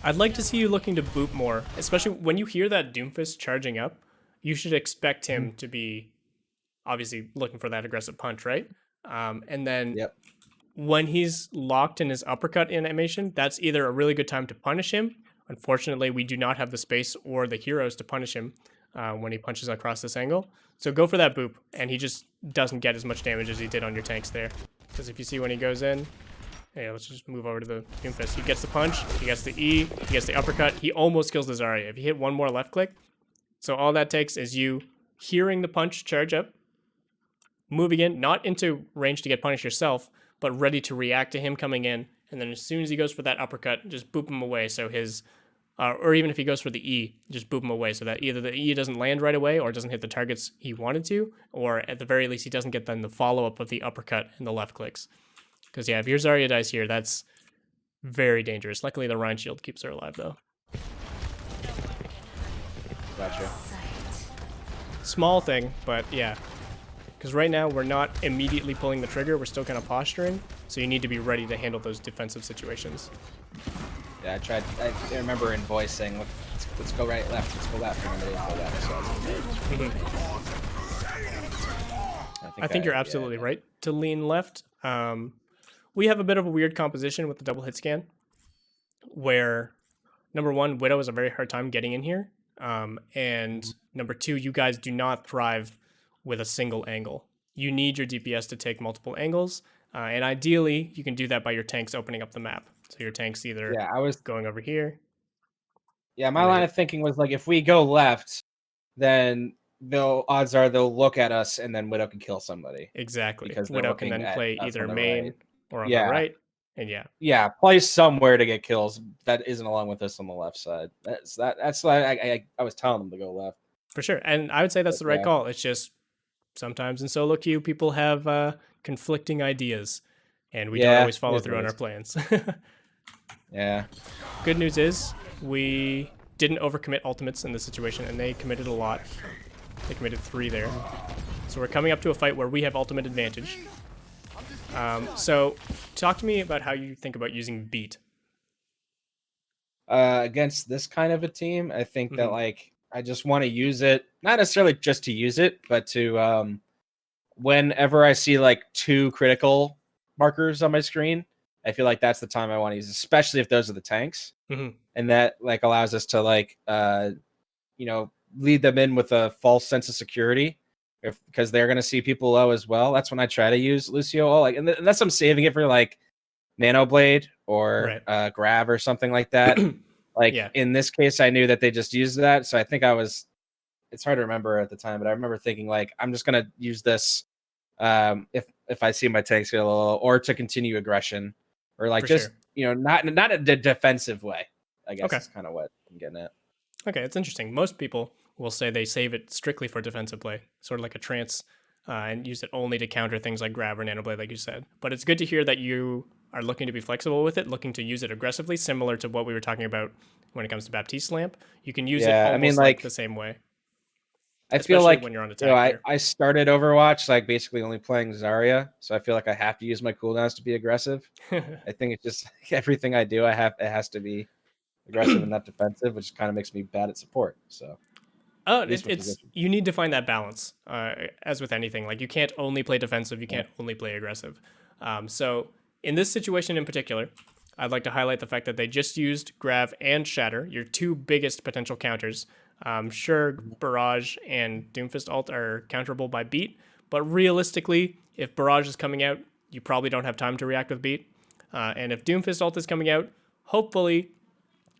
I'd like to see you looking to boop more, especially when you hear that Doomfist charging up. You should expect him to be obviously looking for that aggressive punch, right? And then when he's locked in his uppercut animation, that's either a really good time to punish him. Unfortunately, we do not have the space or the heroes to punish him when he punches across this angle. So go for that boop, and he just doesn't get as much damage as he did on your tanks there. Because if you see when he goes in, yeah, let's just move over to the Doomfist. He gets the punch, he gets the E, he gets the uppercut, he almost kills the Zarya. If you hit one more left click, so all that takes is you hearing the punch charge up, moving in, not into range to get punished yourself, but ready to react to him coming in. And then as soon as he goes for that uppercut, just boop him away. So his, or even if he goes for the E, just boop him away so that either the E doesn't land right away or doesn't hit the targets he wanted to, or at the very least, he doesn't get then the follow-up of the uppercut and the left clicks. Because yeah, if your Zarya dies here, that's very dangerous. Luckily, the Rhine shield keeps her alive, though. Gotcha. Small thing, but yeah. Because right now, we're not immediately pulling the trigger. We're still kind of posturing. So you need to be ready to handle those defensive situations. Yeah, I remember in voice saying, let's go right, left, let's go left, and then go left. So I think you're absolutely right to lean left. We have a bit of a weird composition with the double hit scan, where number one, Widow has a very hard time getting in here. And number two, you guys do not thrive with a single angle. You need your DPS to take multiple angles. And ideally, you can do that by your tanks opening up the map. So your tanks either going over here. Yeah, my line of thinking was like, if we go left, then odds are they'll look at us and then Widow can kill somebody. Exactly. Because Widow can then play either main or on the right. And yeah, play somewhere to get kills that isn't along with us on the left side. That's why I was telling them to go left. For sure. And I would say that's the right call. It's just sometimes in solo queue, people have conflicting ideas, and we don't always follow through on our plans. Yeah. Good news is we didn't overcommit ultimates in this situation, and they committed a lot. They committed 3 there. So we're coming up to a fight where we have ultimate advantage. So talk to me about how you think about using beat. Against this kind of a team, I think that like I just want to use it, not necessarily just to use it, but to whenever I see like 2 critical markers on my screen, I feel like that's the time I want to use, especially if those are the tanks. And that like allows us to like lead them in with a false sense of security, because they're gonna see people low as well. That's when I try to use Lucio. Like, unless I'm saving it for like Nano Blade or Grab or something like that. Like in this case, I knew that they just used that, so I think it's hard to remember at the time, but I remember thinking like I'm just gonna use this if I see my tanks get a little, or to continue aggression, or like not in a defensive way. I guess is kind of what I'm getting at. Okay, it's interesting. Most people will say they save it strictly for defensive play, sort of like a trance, and use it only to counter things like Grab or Nano Blade, like you said. But it's good to hear that you are looking to be flexible with it, looking to use it aggressively, similar to what we were talking about when it comes to Baptiste Lamp. You can use it almost like the same way. I feel like when you're on attack. I started Overwatch like basically only playing Zarya, so I feel like I have to use my cooldowns to be aggressive. I think it's just everything I do, it has to be aggressive and not defensive, which kind of makes me bad at support. So you need to find that balance, as with anything. Like you can't only play defensive, you can't only play aggressive. So in this situation in particular, I'd like to highlight the fact that they just used Grav and Shatter, your 2 biggest potential counters. Sure, Barrage and Doomfist ult are counterable by beat, but realistically, if Barrage is coming out, you probably don't have time to react with beat. And if Doomfist ult is coming out, hopefully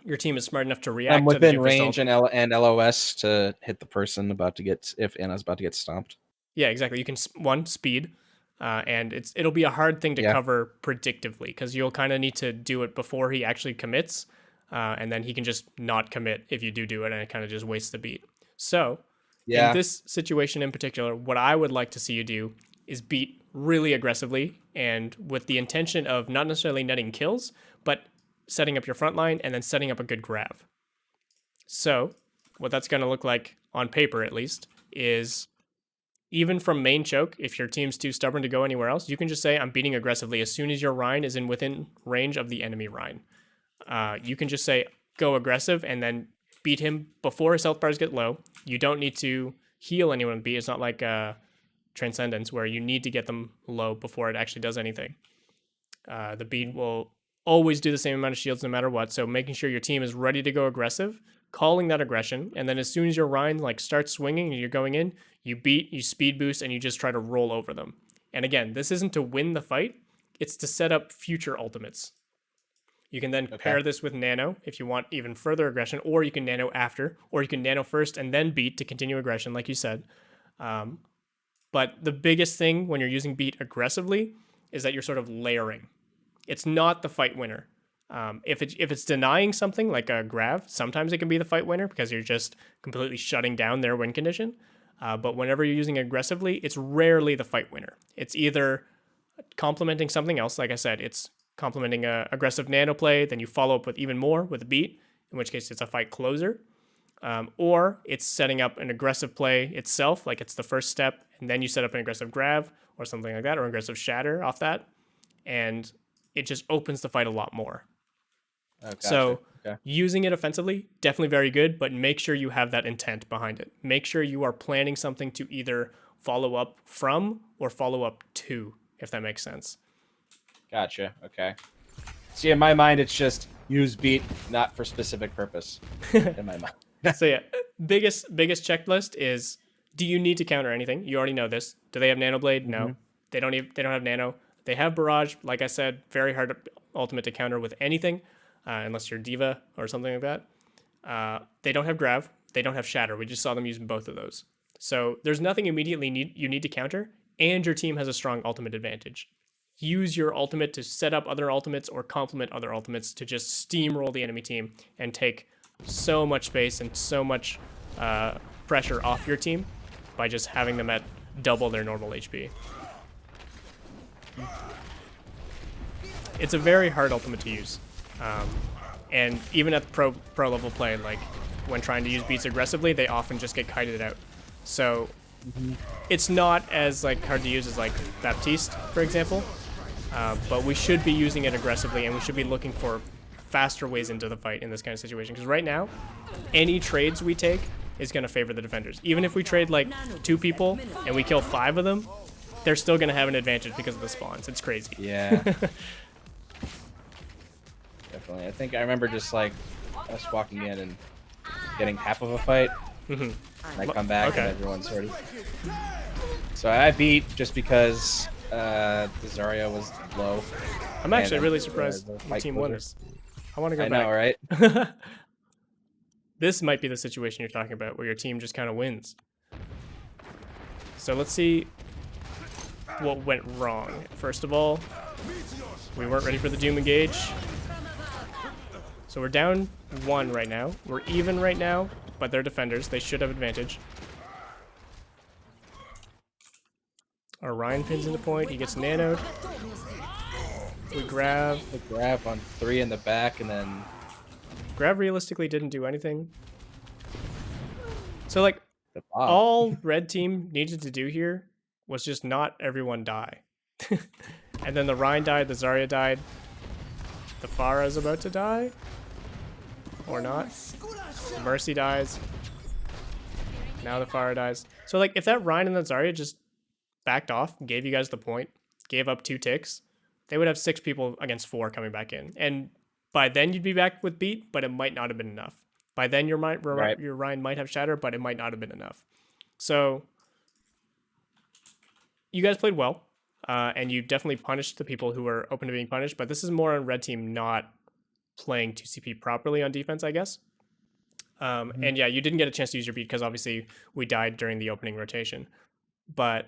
your team is smart enough to react within to the range and LOS to hit the person if Anna's about to get stomped. Yeah, exactly. You can speed, and it'll be a hard thing to cover predictively, because you'll kind of need to do it before he actually commits, and then he can just not commit if you do it, and it kind of just wastes the beat. So in this situation in particular, what I would like to see you do is beat really aggressively, and with the intention of not necessarily netting kills, but setting up your front line and then setting up a good grab. So what that's going to look like on paper, at least, is even from main choke, if your team's too stubborn to go anywhere else, you can just say, I'm beating aggressively as soon as your Rhine is within range of the enemy Rhine. You can just say, go aggressive, and then beat him before his health bars get low. You don't need to heal anyone with beat. It's not like Transcendence, where you need to get them low before it actually does anything. The beat will always do the same amount of shields no matter what, so making sure your team is ready to go aggressive, calling that aggression, and then as soon as your Rhine like starts swinging and you're going in, you beat, you speed boost, and you just try to roll over them. And again, this isn't to win the fight, it's to set up future ultimates. You can then pair this with Nano if you want even further aggression, or you can Nano after, or you can Nano first and then beat to continue aggression, like you said. But the biggest thing when you're using beat aggressively is that you're sort of layering. It's not the fight winner. If it's denying something like a Grav, sometimes it can be the fight winner because you're just completely shutting down their win condition. But whenever you're using aggressively, it's rarely the fight winner. It's either complementing something else. Like I said, it's complementing a aggressive nano play, then you follow up with even more with a beat, in which case it's a fight closer. Or it's setting up an aggressive play itself, like it's the first step, and then you set up an aggressive Grav or something like that, or aggressive Shatter off that. And it just opens the fight a lot more. Oh, gotcha. So using it offensively, definitely very good, but make sure you have that intent behind it. Make sure you are planning something to either follow up from or follow up to, if that makes sense. Gotcha. Okay. See, in my mind, it's just use beat, not for specific purpose. In my mind. So yeah, biggest checklist is: do you need to counter anything? You already know this. Do they have Nano Blade? No. They don't have Nano. They have Barrage, like I said, very hard ultimate to counter with anything, unless you're Diva or something like that. They don't have Grav. They don't have Shatter. We just saw them using both of those. So there's nothing immediately you need to counter, and your team has a strong ultimate advantage. Use your ultimate to set up other ultimates or complement other ultimates to just steamroll the enemy team and take so much space and so much pressure off your team by just having them at double their normal HP. It's a very hard ultimate to use. And even at pro level play, like when trying to use beats aggressively, they often just get kited out. So it's not as like hard to use as like Baptiste, for example. But we should be using it aggressively, and we should be looking for faster ways into the fight in this kind of situation. Because right now, any trades we take is going to favor the defenders. Even if we trade like 2 people and we kill 5 of them, they're still going to have an advantage because of the spawns. It's crazy. Yeah. Definitely. I think I remember just like us walking in and getting half of a fight. And I come back and everyone's ready. So I beat just because the Zarya was low. I'm actually really surprised the team won this. I want to go back. I know, right? This might be the situation you're talking about, where your team just kind of wins. So let's see what went wrong. First of all, we weren't ready for the Doom engage. So we're down 1 right now. We're even right now, but they're defenders. They should have advantage. Orion pins into point. He gets nanoed. We grab. The grab on 3 in the back, and then Grab realistically didn't do anything. So like all red team needed to do here was just not everyone die. And then the Rhine died, the Zarya died. The Pharah's about to die. Or not. The Mercy dies. Now the Pharah dies. So like if that Rhine and the Zarya just backed off, gave you guys the point, gave up 2 ticks, they would have 6 people against 4 coming back in. And by then you'd be back with beat, but it might not have been enough. By then your Rhine might have Shatter, but it might not have been enough. So you guys played well, and you definitely punished the people who were open to being punished, but this is more on red team not playing 2CP properly on defense, I guess. And yeah, you didn't get a chance to use your beat because obviously we died during the opening rotation. But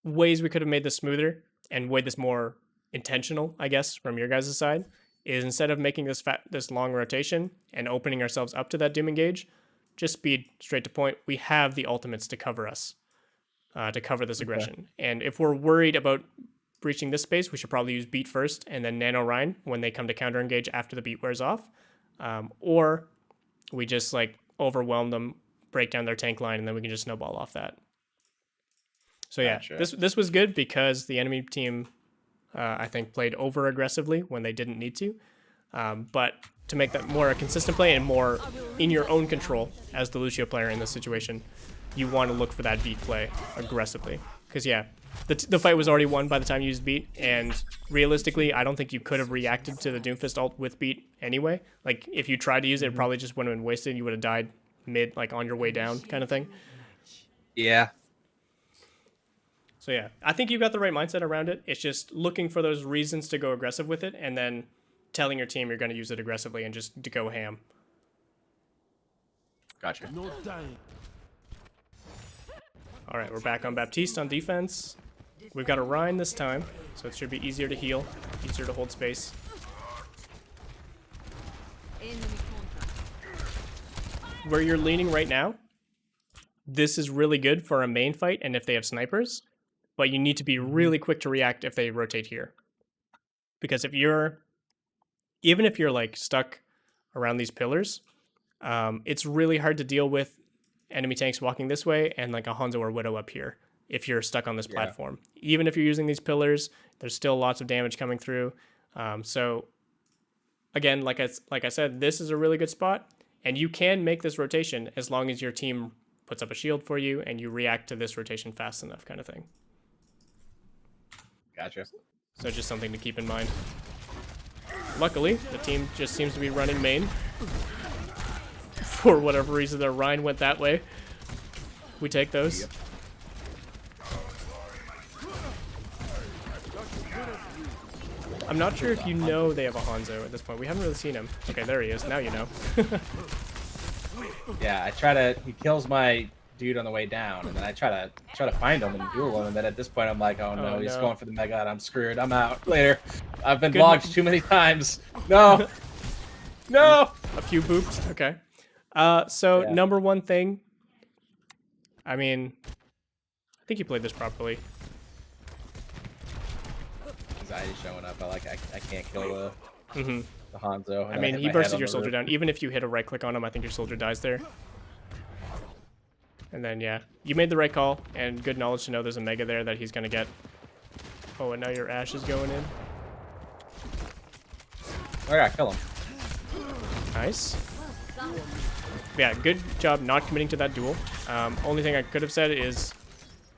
ways we could have made this smoother and made this more intentional, I guess, from your guys' side, is instead of making this long rotation and opening ourselves up to that Doom engage, just speed straight to point. We have the ultimates to cover us, to cover this aggression. And if we're worried about breaching this space, we should probably use beat first and then nano Rhine when they come to counter engage after the beat wears off. Or we just like overwhelm them, break down their tank line, and then we can just snowball off that. So yeah, this was good because the enemy team, I think, played over aggressively when they didn't need to. But to make that more a consistent play and more in your own control as the Lucio player in this situation, you want to look for that beat play aggressively. Because yeah, the fight was already won by the time you used beat, and realistically, I don't think you could have reacted to the Doomfist ult with beat anyway. Like if you tried to use it, it probably just wouldn't have been wasted. You would have died mid, like on your way down kind of thing. Yeah. So yeah, I think you got the right mindset around it. It's just looking for those reasons to go aggressive with it, and then telling your team you're going to use it aggressively and just to go ham. Gotcha. No dying. All right, we're back on Baptiste on defense. We've got a Rhine this time, so it should be easier to heal, easier to hold space. Where you're leaning right now, this is really good for a main fight and if they have snipers, but you need to be really quick to react if they rotate here. Because even if you're like stuck around these pillars, it's really hard to deal with enemy tanks walking this way and like a Hanzo or Widow up here if you're stuck on this platform. Even if you're using these pillars, there's still lots of damage coming through. So again, like I said, this is a really good spot, and you can make this rotation as long as your team puts up a shield for you and you react to this rotation fast enough, kind of thing. Gotcha. So just something to keep in mind. Luckily, the team just seems to be running main. For whatever reason, their Rhine went that way. We take those. Yep. I'm not sure if you know they have a Hanzo at this point. We haven't really seen him. Okay, there he is. Now you know. Yeah, he kills my dude on the way down, and then I try to find him and duel him, and then at this point I'm like, oh no, he's going for the mega, and I'm screwed. I'm out. Later. I've been blocked too many times. No. No. A few boops. Okay. So number one thing. I mean, I think you played this properly. Anxiety showing up. I can't kill the Hanzo. I mean, he bursted your soldier down. Even if you hit a right click on him, I think your soldier dies there. And then, yeah, you made the right call, and good knowledge to know there's a mega there that he's going to get. Oh, and now your Ash is going in. Oh, yeah, kill him. Nice. Yeah, good job not committing to that duel. Only thing I could have said is,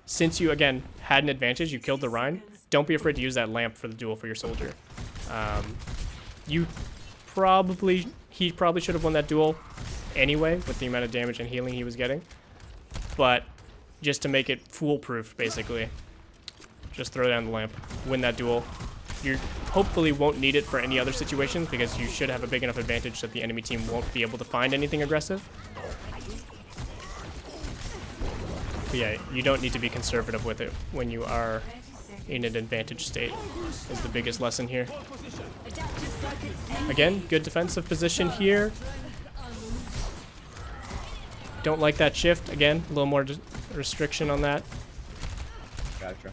since you, again, had an advantage, you killed the Rhine, don't be afraid to use that lamp for the duel for your soldier. He probably should have won that duel anyway with the amount of damage and healing he was getting. But just to make it foolproof, basically, just throw down the lamp, win that duel. You hopefully won't need it for any other situations because you should have a big enough advantage that the enemy team won't be able to find anything aggressive. But yeah, you don't need to be conservative with it when you are in an advantage state, is the biggest lesson here. Again, good defensive position here. Don't like that shift. Again, a little more restriction on that. Gotcha.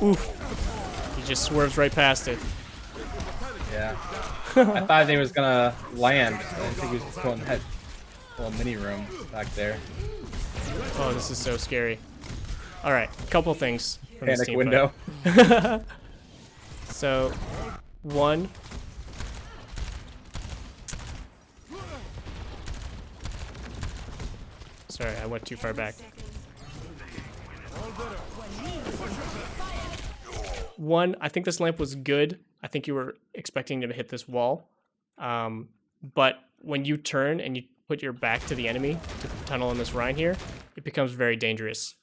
Oof. He just swerves right past it. Yeah. I thought he was gonna land. I didn't think he was going that little mini room back there. Oh, this is so scary. All right, couple things. Panic window. So, one. Sorry, I went too far back. One, I think this lamp was good. I think you were expecting to hit this wall. But when you turn and you put your back to the enemy to tunnel in this Rhine here, it becomes very dangerous.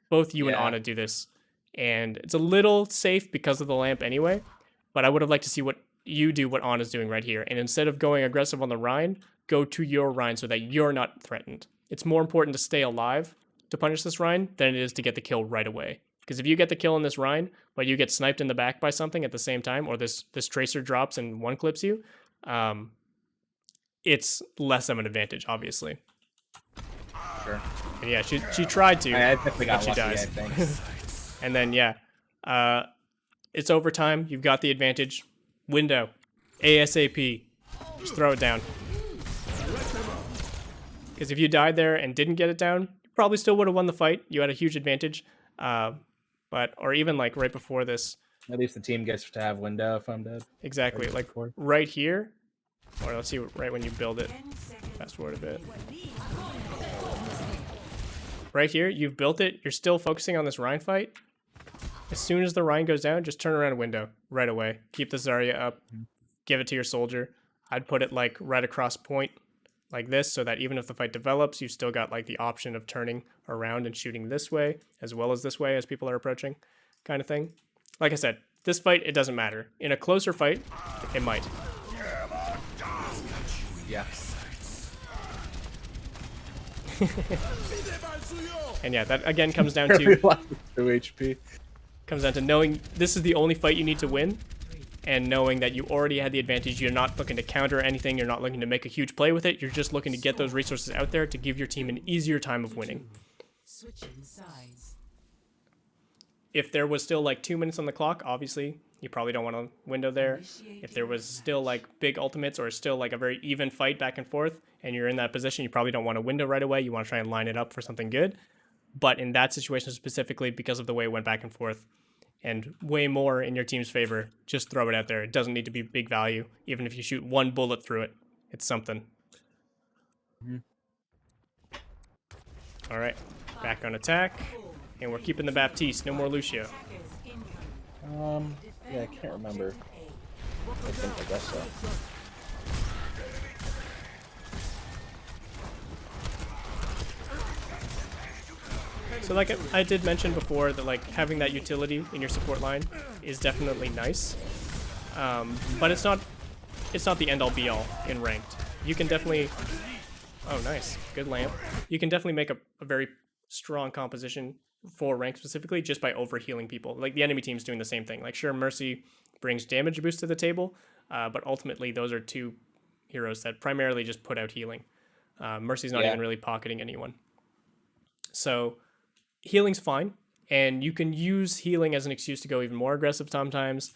Both you and Ana do this. And it's a little safe because of the lamp anyway. But I would have liked to see what you do, what Ana's doing right here. And instead of going aggressive on the Rhine, go to your Rhine so that you're not threatened. It's more important to stay alive to punish this Rhine than it is to get the kill right away. Because if you get the kill in this Rhine, but you get sniped in the back by something at the same time, or this tracer drops and one clips you, it's less of an advantage, obviously. Sure. And yeah, she tried to, I definitely got but she lucky, dies. I think. And then it's overtime. You've got the advantage. Window, ASAP. Just throw it down. Because if you died there and didn't get it down, you probably still would have won the fight. You had a huge advantage. Or even like right before this. At least the team gets to have window if I'm dead. Exactly, like right here. Or let's see, right when you build it. Fast forward a bit. Right here, you've built it. You're still focusing on this Rhine fight. As soon as the Rhine goes down, just turn around a window right away. Keep the Zarya up. Give it to your soldier. I'd put it like right across point like this so that even if the fight develops, you've still got like the option of turning around and shooting this way as well as this way as people are approaching kind of thing. Like I said, this fight, it doesn't matter. In a closer fight, it might. Yeah. And yeah, that again comes down Really to 2 HP. Comes down to knowing this is the only fight you need to win, and knowing that you already had the advantage. You're not looking to counter anything. You're not looking to make a huge play with it. You're just looking to get those resources out there to give your team an easier time of winning. If there was still like 2 minutes on the clock, obviously you probably don't want a window there. If there was still like big ultimates or still like a very even fight back and forth, and you're in that position, you probably don't want a window right away. You want to try and line it up for something good. But in that situation specifically, because of the way it went back and forth, and way more in your team's favor, just throw it out there. It doesn't need to be big value. Even if you shoot one bullet through it, it's something. All right, back on attack. And we're keeping the Baptiste. No more Lucio. Yeah, I can't remember. I guess so. So like I did mention before that like having that utility in your support line is definitely nice, but it's not the end all be all in ranked. You can definitely, oh nice, good lamp. You can definitely make a very strong composition for rank specifically just by overhealing people. Like the enemy team's doing the same thing. Like sure, Mercy brings damage boost to the table, but ultimately those are two heroes that primarily just put out healing. Mercy's not even really pocketing anyone. So healing's fine, and you can use healing as an excuse to go even more aggressive sometimes.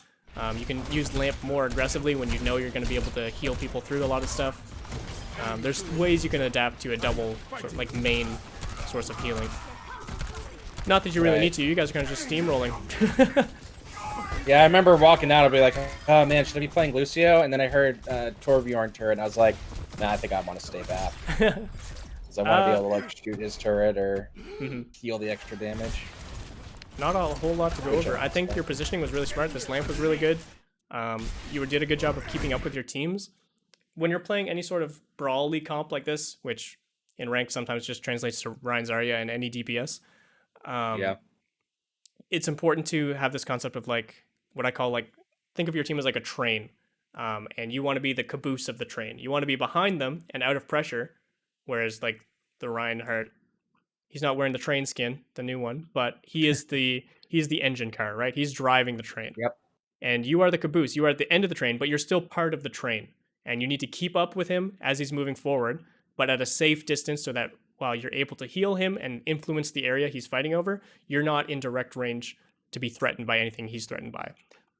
You can use lamp more aggressively when you know you're going to be able to heal people through a lot of stuff. There's ways you can adapt to a double sort of like main source of healing. Not that you really need to. You guys are kind of just steamrolling. Yeah, I remember walking out. I'll be like, "Oh man, should I be playing Lucio?" And then I heard Torbjorn turret, and I was like, "Nah, I think I want to stay back." Because I want to be able to like shoot his turret or heal the extra damage. Not a whole lot to go over. I think your positioning was really smart. This lamp was really good. You did a good job of keeping up with your teams. When you're playing any sort of brawly comp like this, which in rank sometimes just translates to Ryan Zarya and any DPS, it's important to have this concept of like what I call like, think of your team as like a train, and you want to be the caboose of the train. You want to be behind them and out of pressure, whereas like the Reinhardt, he's not wearing the train skin, the new one, but he's the engine car, right? He's driving the train. Yep. And you are the caboose. You are at the end of the train, but you're still part of the train. And you need to keep up with him as he's moving forward, but at a safe distance so that while you're able to heal him and influence the area he's fighting over, you're not in direct range to be threatened by anything he's threatened by.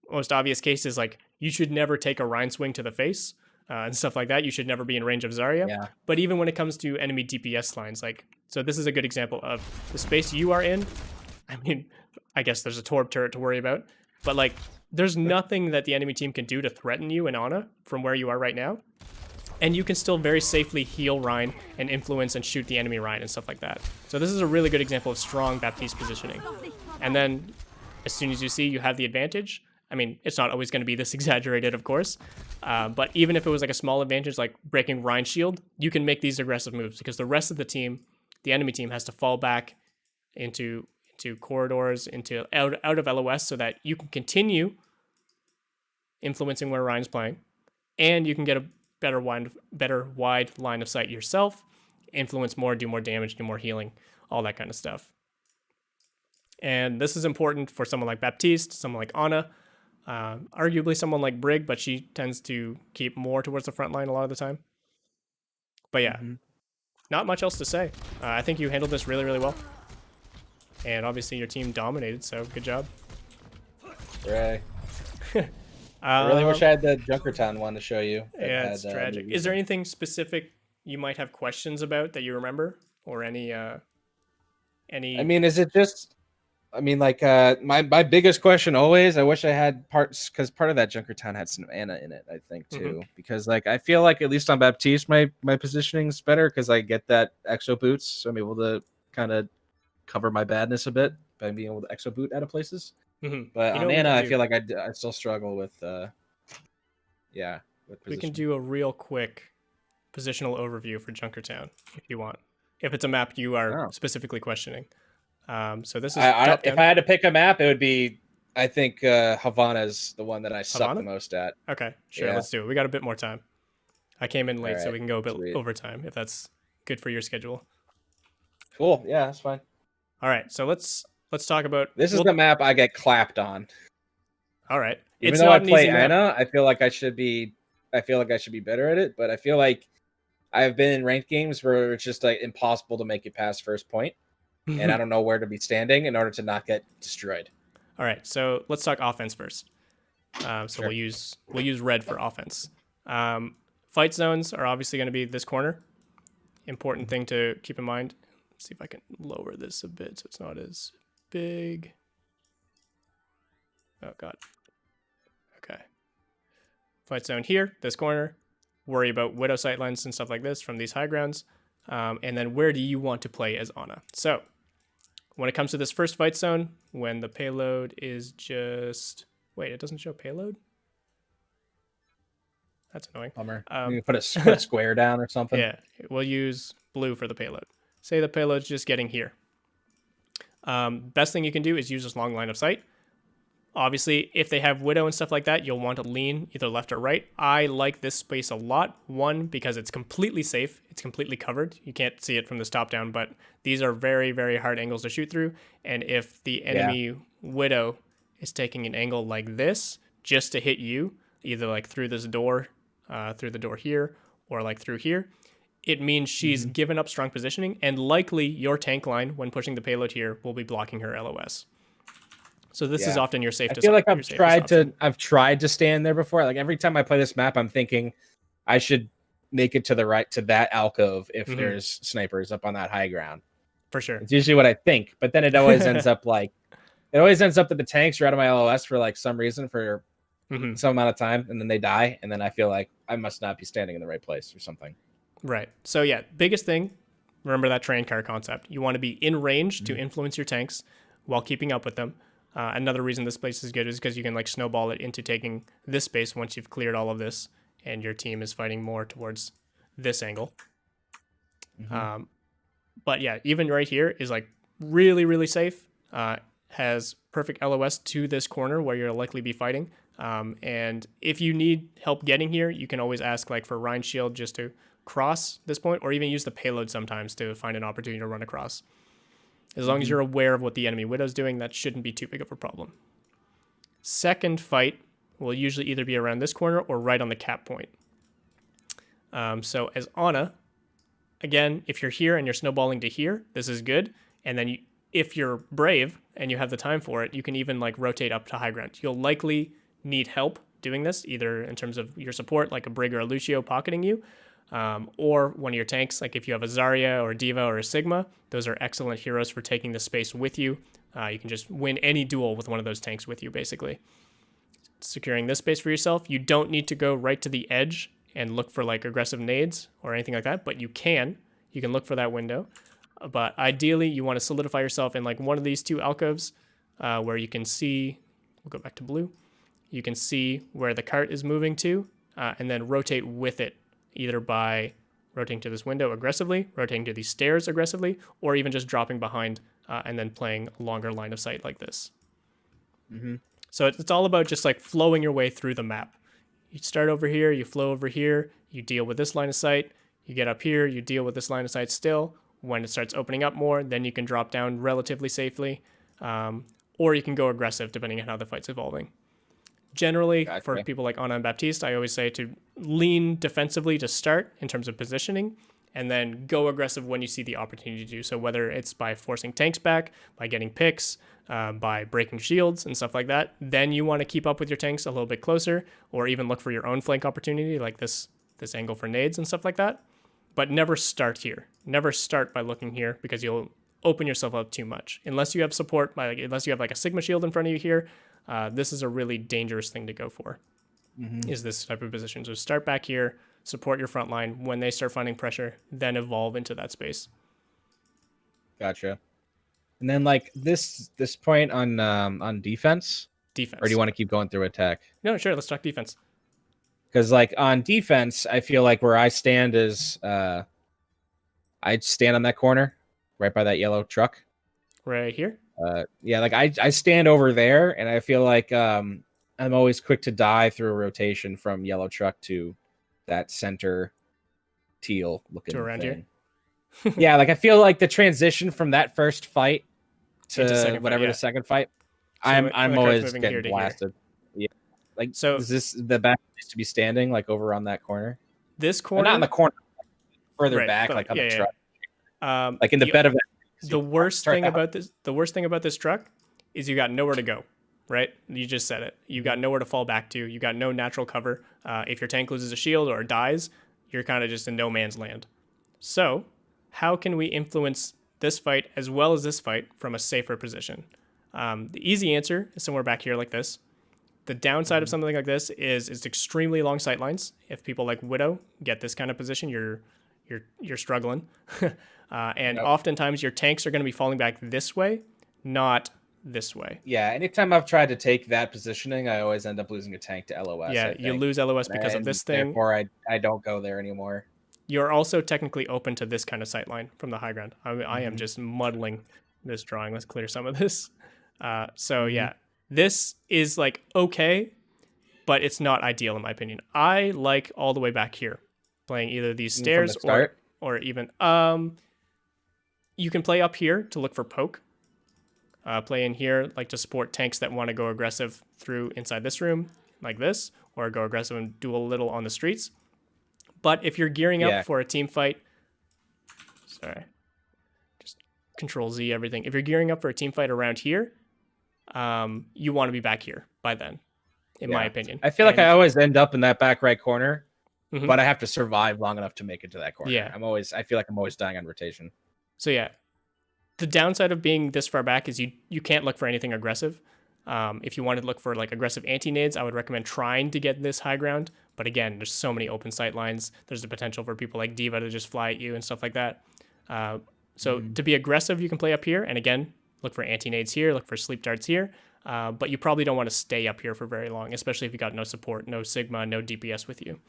Most obvious case is like you should never take a Rhine swing to the face and stuff like that. You should never be in range of Zarya. Yeah. But even when it comes to enemy DPS lines, like, so this is a good example of the space you are in. I mean, I guess there's a Torb turret to worry about, but like there's nothing that the enemy team can do to threaten you in Ana from where you are right now. And you can still very safely heal Rhine and influence and shoot the enemy Rhine and stuff like that. So this is a really good example of strong Baptiste positioning. And then as soon as you see you have the advantage, I mean, it's not always going to be this exaggerated, of course, but even if it was like a small advantage, like breaking Rhine shield, you can make these aggressive moves because the rest of the team, the enemy team, has to fall back into corridors, into out of LOS so that you can continue influencing where Rhine's playing, and you can get a better wide line of sight yourself, influence more, do more damage, do more healing, all that kind of stuff. And this is important for someone like Baptiste, someone like Ana, arguably someone like Brig, but she tends to keep more towards the front line a lot of the time. But yeah, not much else to say. I think you handled this really, really well. And obviously your team dominated, so good job. Right. I really wish I had the Junkertown one to show you. Yeah, it's tragic. Is there anything specific you might have questions about that you remember, or any? I mean, is it just? I mean, like my biggest question always. I wish I had parts because part of that Junkertown had some Ana in it. I think too, because like I feel like at least on Baptiste, my positioning's better because I get that exo boots, so I'm able to kind of cover my badness a bit by being able to exo boot out of places. But on Ana, I feel like I still struggle with, with we can do a real quick positional overview for Junkertown if you want. If it's a map you are specifically questioning. So this is if I had to pick a map, it would be, I think Havana's the one that I suck the most at. Okay, sure, let's do it. We got a bit more time. I came in late, so we can go a bit overtime if that's good for your schedule. Cool. Yeah, that's fine. All right, so let's talk about this is the map I get clapped on. All right. Even though I play Ana, I feel like I should be better at it, but I feel like I've been in ranked games where it's just like impossible to make it past first point, and I don't know where to be standing in order to not get destroyed. All right, so let's talk offense first. We'll use red for offense. Fight zones are obviously going to be this corner. Important thing to keep in mind. Let's see if I can lower this a bit so it's not as big. Oh god. Okay. Fight zone here, this corner. Worry about widow sightlines and stuff like this from these high grounds. And then where do you want to play as Ana? So when it comes to this first fight zone, when the payload is just... Wait, it doesn't show payload? That's annoying. Bummer. You put a square down or something. Yeah, we'll use blue for the payload. Say the payload's just getting here. Best thing you can do is use this long line of sight. Obviously, if they have Widow and stuff like that, you'll want to lean either left or right. I like this space a lot. One, because it's completely safe. It's completely covered. You can't see it from this top down, but these are very, very hard angles to shoot through. And if the enemy Widow is taking an angle like this just to hit you, either like through this door, through the door here, or like through here, it means she's given up strong positioning, and likely your tank line, when pushing the payload here, will be blocking her LOS. So this is often your safest. I feel like I've tried to stand there before. Like every time I play this map, I'm thinking I should make it to the right to that alcove if there's snipers up on that high ground. For sure. It's usually what I think, but then it always ends up that the tanks are out of my LOS for like some reason for some amount of time, and then they die, and then I feel like I must not be standing in the right place or something. Right. So yeah, biggest thing, remember that train car concept. You want to be in range to influence your tanks while keeping up with them. Another reason this place is good is because you can like snowball it into taking this space once you've cleared all of this and your team is fighting more towards this angle. But yeah, even right here is like really, really safe. Has perfect LOS to this corner where you'll likely be fighting. And if you need help getting here, you can always ask like for Ryan's shield just to cross this point, or even use the payload sometimes to find an opportunity to run across. As long as you're aware of what the enemy Widow's doing, that shouldn't be too big of a problem. Second fight will usually either be around this corner or right on the cap point. So as Ana, again, if you're here and you're snowballing to here, this is good. And then if you're brave and you have the time for it, you can even like rotate up to high ground. You'll likely need help doing this, either in terms of your support, like a Brig or a Lucio pocketing you, or one of your tanks, like if you have a Zarya or a Diva or a Sigma. Those are excellent heroes for taking the space with you. You can just win any duel with one of those tanks with you, basically. Securing this space for yourself, you don't need to go right to the edge and look for like aggressive nades or anything like that, but you can look for that window. But ideally, you want to solidify yourself in like one of these two alcoves where you can see, we'll go back to blue, you can see where the cart is moving to, and then rotate with it, either by rotating to this window aggressively, rotating to these stairs aggressively, or even just dropping behind and then playing a longer line of sight like this. So it's all about just like flowing your way through the map. You start over here, you flow over here, you deal with this line of sight, you get up here, you deal with this line of sight still. When it starts opening up more, then you can drop down relatively safely, or you can go aggressive depending on how the fight's evolving. Generally, for people like Ana and Baptiste, I always say to lean defensively to start in terms of positioning, and then go aggressive when you see the opportunity to do so, whether it's by forcing tanks back, by getting picks, by breaking shields and stuff like that. Then you want to keep up with your tanks a little bit closer, or even look for your own flank opportunity, like this angle for nades and stuff like that. But never start here. Never start by looking here, because you'll open yourself up too much. Unless you have support, unless you have like a Sigma shield in front of you here, this is a really dangerous thing to go for, is this type of position. So start back here, support your front line. When they start finding pressure, then evolve into that space. Gotcha. And then like this point on defense? Defense. Or do you want to keep going through attack? No, sure. Let's talk defense. Because like on defense, I feel like where I stand is I'd stand on that corner right by that yellow truck. Right here? Yeah, like I stand over there, and I feel like I'm always quick to die through a rotation from yellow truck to that center teal looking to around thing. Here. Yeah, like I feel like the transition from that first fight to the second fight, so I'm always getting blasted. Yeah, like so is this the back needs to be standing like over on that corner? This corner, not in the corner, further back, like on the truck, like in the bed of that. The worst thing about this truck is you got nowhere to go, right? You just said it. You got nowhere to fall back to. You got no natural cover. If your tank loses a shield or dies, you're kind of just in no man's land. So how can we influence this fight as well as this fight from a safer position? The easy answer is somewhere back here like this. The downside of something like this is it's extremely long sight lines. If people like Widow get this kind of position, you're struggling. And oftentimes your tanks are going to be falling back this way, not this way. Yeah, anytime I've tried to take that positioning, I always end up losing a tank to LOS. Yeah, you lose LOS because of this thing. Therefore, I don't go there anymore. You're also technically open to this kind of sight line from the high ground. I am just muddling this drawing. Let's clear some of this. So yeah, this is like okay, but it's not ideal in my opinion. I like all the way back here, playing either these stairs or even you can play up here to look for poke. Play in here like to support tanks that want to go aggressive through inside this room like this, or go aggressive and do a little on the streets. But if you're gearing up for a team fight, sorry, just Control Z everything. If you're gearing up for a team fight around here, you want to be back here by then, in my opinion. I feel like I always end up in that back right corner, but I have to survive long enough to make it to that corner. Yeah. I feel like I'm always dying on rotation. So yeah, the downside of being this far back is you can't look for anything aggressive. If you wanted to look for like aggressive anti-nades, I would recommend trying to get this high ground. But again, there's so many open sight lines. There's the potential for people like Diva to just fly at you and stuff like that. So to be aggressive, you can play up here. And again, look for anti-nades here, look for sleep darts here. But you probably don't want to stay up here for very long, especially if you got no support, no Sigma, no DPS with you.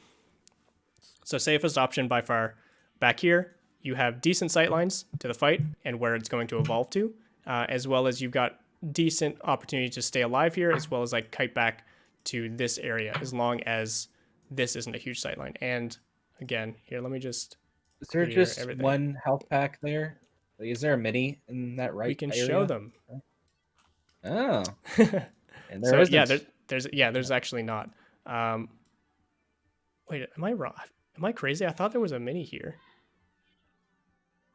So safest option by far back here. You have decent sight lines to the fight and where it's going to evolve to, as well as you've got decent opportunity to stay alive here, as well as like kite back to this area, as long as this isn't a huge sight line. And again, here, let me just... Is there just one health pack there? Like, is there a mini in that right area? We can show them. Oh. And there there's actually not. Wait, am I wrong? Am I crazy? I thought there was a mini here.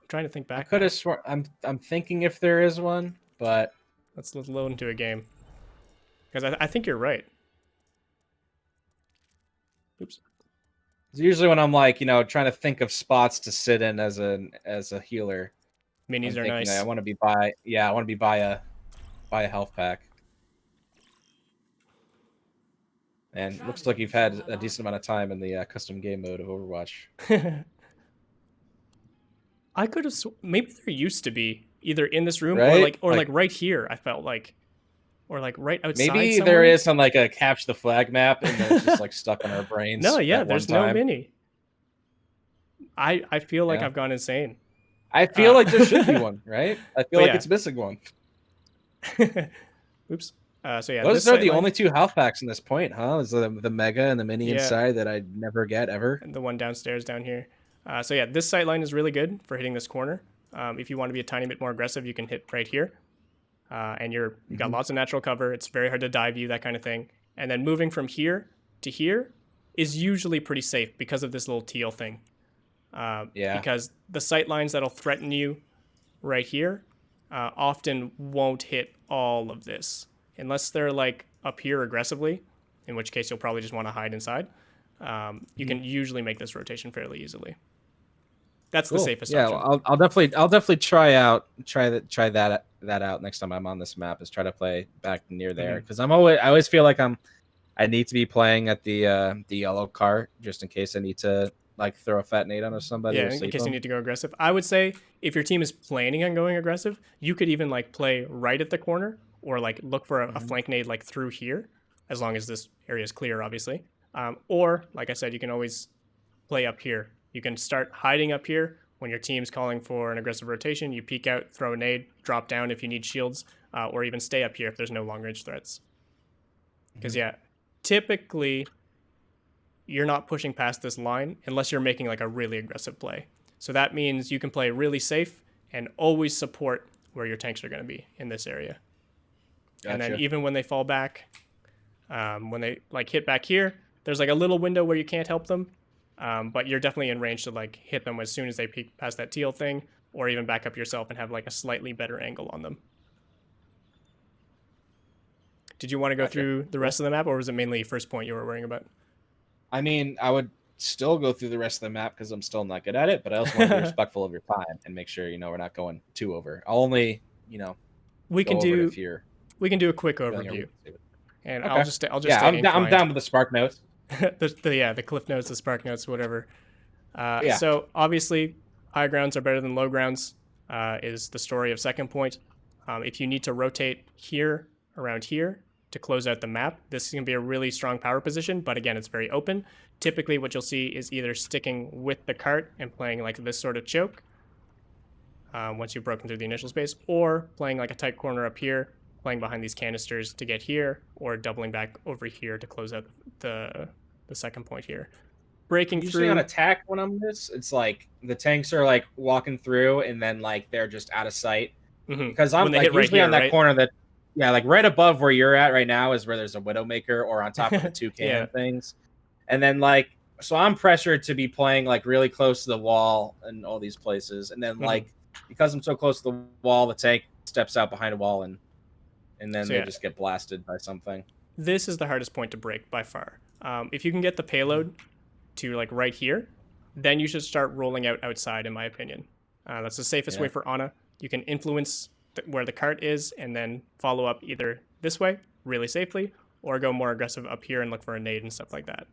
Trying to think back. I could have sworn. I'm thinking if there is one, but let's load into a game because I think you're right. Oops. It's usually when I'm like trying to think of spots to sit in as a healer. Minis are nice. I want to be by a health pack. And it looks like you've had a decent amount of time in the custom game mode of Overwatch. I could have maybe there used to be either in this room or like right here. I felt like, or like right outside. Maybe somewhere. There is on like a capture the flag map, and it's just like stuck in our brains. No, yeah, there's no mini. I feel like I've gone insane. I feel like there should be one, right? I feel like it's missing one. Oops. So yeah, those are the only two health packs in this point, huh? Is the mega and the mini inside that I never get ever. And the one downstairs down here. So yeah, this sight line is really good for hitting this corner. If you want to be a tiny bit more aggressive, you can hit right here. And you've got lots of natural cover. It's very hard to dive you, that kind of thing. And then moving from here to here is usually pretty safe because of this little teal thing. Because the sight lines that'll threaten you right here often won't hit all of this. Unless they're like up here aggressively, in which case you'll probably just want to hide inside. You can usually make this rotation fairly easily. That's the safest option. Yeah, I'll definitely try that out next time I'm on this map. Is try to play back near there because I always feel like I need to be playing at the yellow cart just in case I need to like throw a fat nade on somebody. Yeah, in case you need to go aggressive. I would say if your team is planning on going aggressive, you could even like play right at the corner or like look for a flank nade like through here, as long as this area is clear, obviously. Or like I said, you can always play up here. You can start hiding up here when your team's calling for an aggressive rotation. You peek out, throw a nade, drop down if you need shields, or even stay up here if there's no long range threats. Because typically you're not pushing past this line unless you're making like a really aggressive play. So that means you can play really safe and always support where your tanks are going to be in this area. Gotcha. And then even when they fall back, when they like hit back here, there's like a little window where you can't help them. But you're definitely in range to like hit them as soon as they peek past that teal thing, or even back up yourself and have like a slightly better angle on them. Did you want to go through the rest of the map, or was it mainly first point you were worrying about? I mean, I would still go through the rest of the map because I'm still not good at it, but I also want to be respectful of your time and make sure we're not going too over. I'll only we can do a quick overview, and okay. I'll just I'm down with the spark notes. the cliff notes, the spark notes, whatever. So obviously high grounds are better than low grounds is the story of second point. If you need to rotate here around here to close out the map, this is going to be a really strong power position, but again, it's very open. Typically what you'll see is either sticking with the cart and playing like this sort of choke, once you've broken through the initial space, or playing like a tight corner up here, playing behind these canisters to get here, or doubling back over here to close out the second point here. Breaking usually through on attack when I'm this, it's like the tanks are like walking through and then like they're just out of sight. Because I'm like usually on that corner that like right above where you're at right now is where there's a Widowmaker or on top of the two cannon things. And then like so I'm pressured to be playing like really close to the wall in all these places. And then like because I'm so close to the wall, the tank steps out behind a wall and then they just get blasted by something. This is the hardest point to break by far. If you can get the payload to like right here, then you should start rolling out outside, in my opinion. That's the safest way for Ana. You can influence where the cart is and then follow up either this way really safely or go more aggressive up here and look for a nade and stuff like that.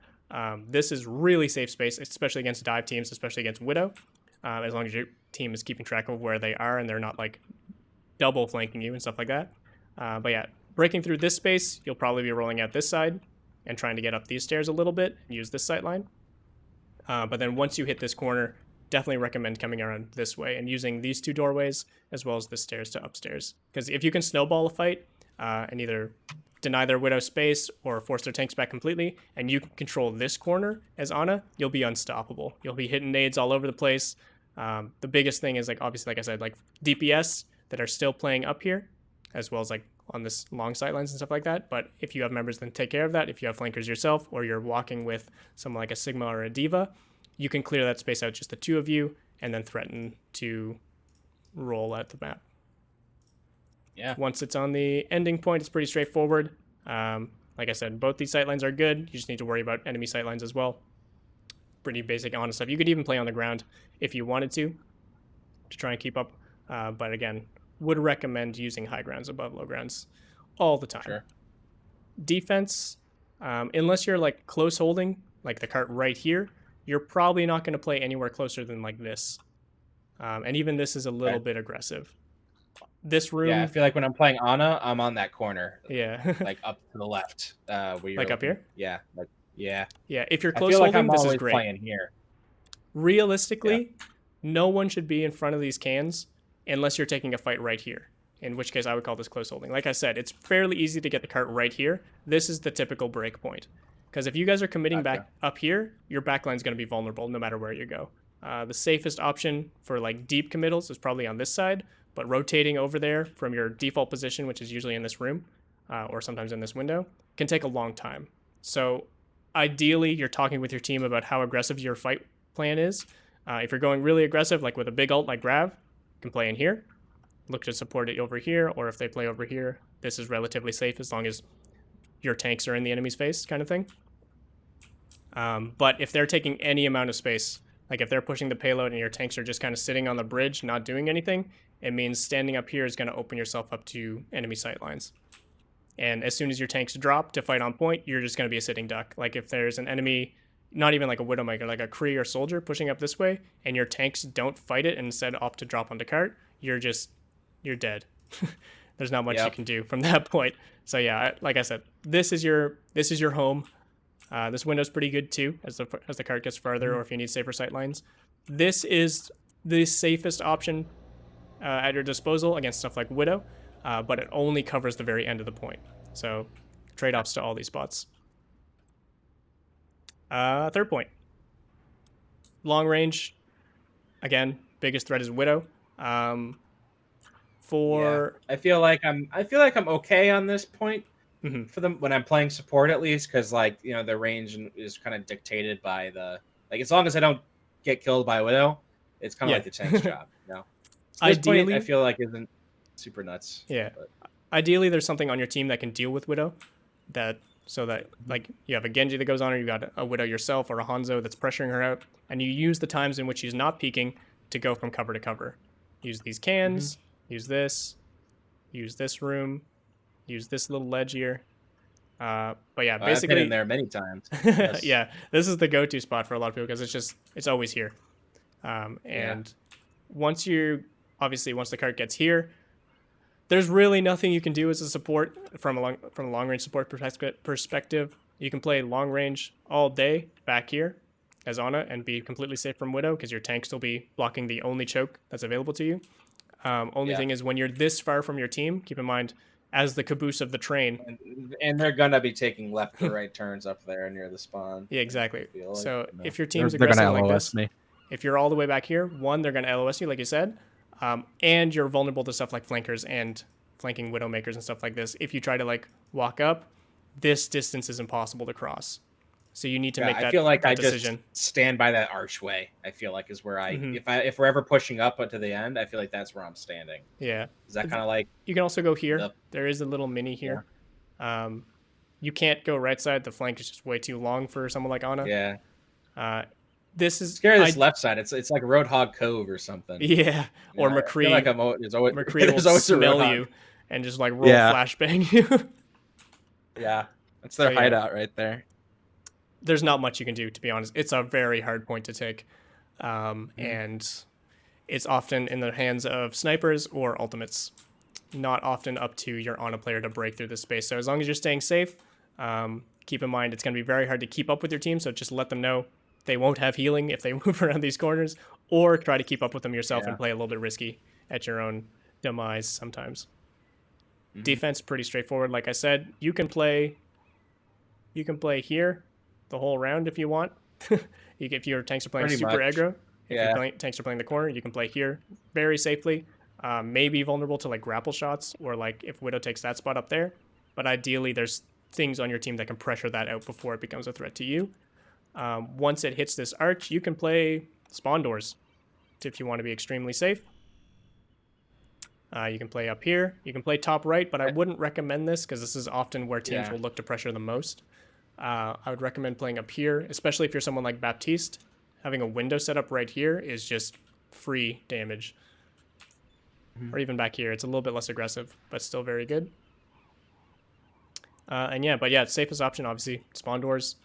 This is really safe space, especially against dive teams, especially against Widow, as long as your team is keeping track of where they are and they're not like double flanking you and stuff like that. But yeah, breaking through this space, you'll probably be rolling out this side and trying to get up these stairs a little bit and use this sight line. But then once you hit this corner, definitely recommend coming around this way and using these two doorways as well as the stairs to upstairs. Because if you can snowball a fight and either deny their Widow space or force their tanks back completely, and you can control this corner as Ana, you'll be unstoppable. You'll be hitting nades all over the place. The biggest thing is like obviously, like I said, like DPS that are still playing up here, as well as like on this long sightlines and stuff like that. But if you have members, then take care of that. If you have flankers yourself, or you're walking with someone like a Sigma or a Diva, you can clear that space out, just the two of you, and then threaten to roll at the map. Yeah. Once it's on the ending point, it's pretty straightforward. Like I said, both these sightlines are good. You just need to worry about enemy sightlines as well. Pretty basic, honest stuff. You could even play on the ground if you wanted to try and keep up. But again, would recommend using high grounds above low grounds all the time. Sure. Defense, unless you're like close holding, like the cart right here, you're probably not going to play anywhere closer than like this. And even this is a little bit aggressive. This room... Yeah, I feel like when I'm playing Ana, I'm on that corner. Yeah. Like up to the left. Where you're like up here? Yeah. Like, yeah. Yeah, if you're close holding, this is great. Playing here. Realistically, no one should be in front of these cans unless you're taking a fight right here, in which case I would call this close holding. Like I said, it's fairly easy to get the cart right here. This is the typical break point. Because if you guys are committing back up here, your backline is going to be vulnerable no matter where you go. The safest option for like deep committals is probably on this side, but rotating over there from your default position, which is usually in this room or sometimes in this window, can take a long time. So ideally, you're talking with your team about how aggressive your fight plan is. If you're going really aggressive, like with a big ult like Grav, you can play in here, look to support it over here, or if they play over here, this is relatively safe as long as your tanks are in the enemy's face kind of thing. But if they're taking any amount of space, like if they're pushing the payload and your tanks are just kind of sitting on the bridge, not doing anything, it means standing up here is going to open yourself up to enemy sight lines. And as soon as your tanks drop to fight on point, you're just going to be a sitting duck. Like if there's an enemy, not even like a Widowmaker, like a Kree or soldier pushing up this way, and your tanks don't fight it and instead opt to drop onto cart, you're dead. There's not much you can do from that point. So yeah, like I said, this is your home. This window's pretty good too, as the cart gets farther, or if you need safer sight lines. This is the safest option at your disposal against stuff like Widow, but it only covers the very end of the point. So trade-offs to all these spots. Third point. Long range. Again, biggest threat is Widow. I feel like I'm okay on this point. For them when I'm playing support, at least, because like the range is kind of dictated by as long as I don't get killed by a Widow, it's kind of like the tank's job. So ideally, point, I feel like isn't super nuts. Yeah. But ideally, there's something on your team that can deal with Widow, so that like you have a Genji that goes on, or you got a Widow yourself, or a Hanzo that's pressuring her out, and you use the times in which she's not peeking to go from cover to cover. Use these cans. Use this. Use this room. Use this little ledge here. But yeah, basically I've been in there many times. Yes. Yeah, this is the go-to spot for a lot of people because it's always here. Once the cart gets here, there's really nothing you can do as a support from a long range support perspective. You can play long range all day back here as Ana and be completely safe from Widow because your tanks will be blocking the only choke that's available to you. Only thing is when you're this far from your team, keep in mind, as the caboose of the train. And they're going to be taking left to right turns up there near the spawn. Yeah, exactly. Like, so if your team's aggressive they're like LOS this, me. if you're all the way back here, one, they're going to LOS you, like you said, and you're vulnerable to stuff like flankers and flanking Widowmakers and stuff like this. If you try to like walk up, this distance is impossible to cross. So you need to make that, I feel like that I decision. just stand by that archway. I feel like is where if we're ever pushing up to the end, I feel like that's where I'm standing. Yeah. Is that kind of like? You can also go here. There is a little mini here. Yeah. You can't go right side. The flank is just way too long for someone like Ana. Yeah. This is scary. This left side. It's like Roadhog Cove or something. Yeah. Or McCree. I feel like McCree will smell you and just like roll flashbang you. Yeah. That's their hideout right there. There's not much you can do, to be honest. It's a very hard point to take. And it's often in the hands of snipers or ultimates. Not often up to your Ana player to break through this space. So as long as you're staying safe, keep in mind it's going to be very hard to keep up with your team. So just let them know they won't have healing if they move around these corners, or try to keep up with them yourself and play a little bit risky at your own demise sometimes. Defense, pretty straightforward. Like I said, you can play here the whole round if you want. If your tanks are playing pretty super aggro, if your tanks are playing the corner, you can play here very safely. Maybe vulnerable to like grapple shots, or like if Widow takes that spot up there. But ideally, there's things on your team that can pressure that out before it becomes a threat to you. Once it hits this arch, you can play spawn doors if you want to be extremely safe. You can play up here. You can play top right, but I wouldn't recommend this because this is often where teams will look to pressure the most. I would recommend playing up here, especially if you're someone like Baptiste. Having a window set up right here is just free damage. Or even back here. It's a little bit less aggressive, but still very good. Safest option, obviously, spawn doors.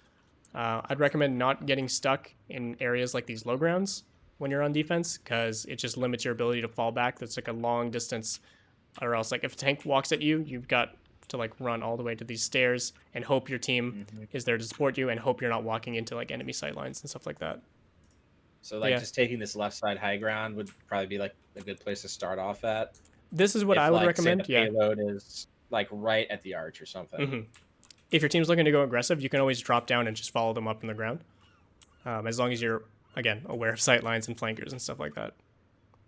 I'd recommend not getting stuck in areas like these low grounds when you're on defense, because it just limits your ability to fall back. That's like a long distance, or else like if a tank walks at you, you've got to like run all the way to these stairs and hope your team is there to support you, and hope you're not walking into like enemy sight lines and stuff like that. So like just taking this left side high ground would probably be like a good place to start off at. This is what I would recommend. Say the payload is like right at the arch or something. If your team's looking to go aggressive, you can always drop down and just follow them up in the ground. As long as you're, again, aware of sight lines and flankers and stuff like that.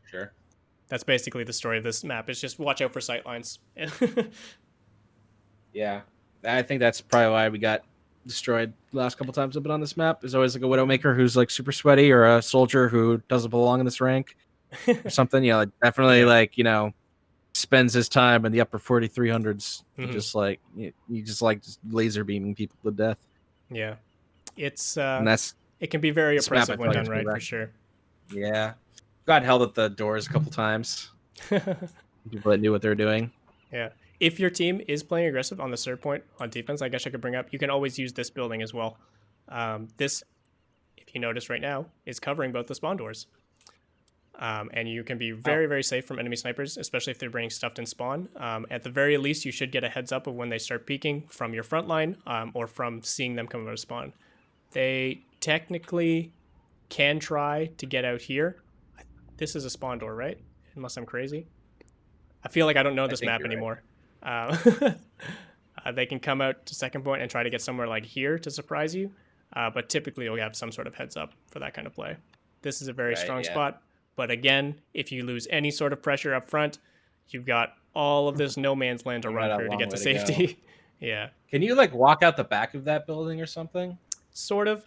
Sure. That's basically the story of this map. It's just watch out for sight lines. Yeah. I think that's probably why we got destroyed the last couple times I've been on this map. There's always like a Widowmaker who's like super sweaty, or a soldier who doesn't belong in this rank or something. Like definitely like, spends his time in the upper 4300s just like just laser beaming people to death. Yeah. It's and that's it can be very oppressive when done right, for sure. Yeah. Got held at the doors a couple times. People that knew what they were doing. Yeah. If your team is playing aggressive on the serve point on defense, I guess I could bring up, you can always use this building as well. This, if you notice right now, is covering both the spawn doors. And you can be very, very safe from enemy snipers, especially if they're bringing stuffed in spawn. At the very least, you should get a heads up of when they start peeking from your front line, or from seeing them come out of spawn. They technically can try to get out here. This is a spawn door, right? Unless I'm crazy. I feel like I don't know this map anymore. Right. They can come out to second point and try to get somewhere like here to surprise you. But typically you'll have some sort of heads up for that kind of play. This is a very strong spot. But again, if you lose any sort of pressure up front, you've got all of this no man's land to run through to get to safety. Yeah. Can you like walk out the back of that building or something? Sort of.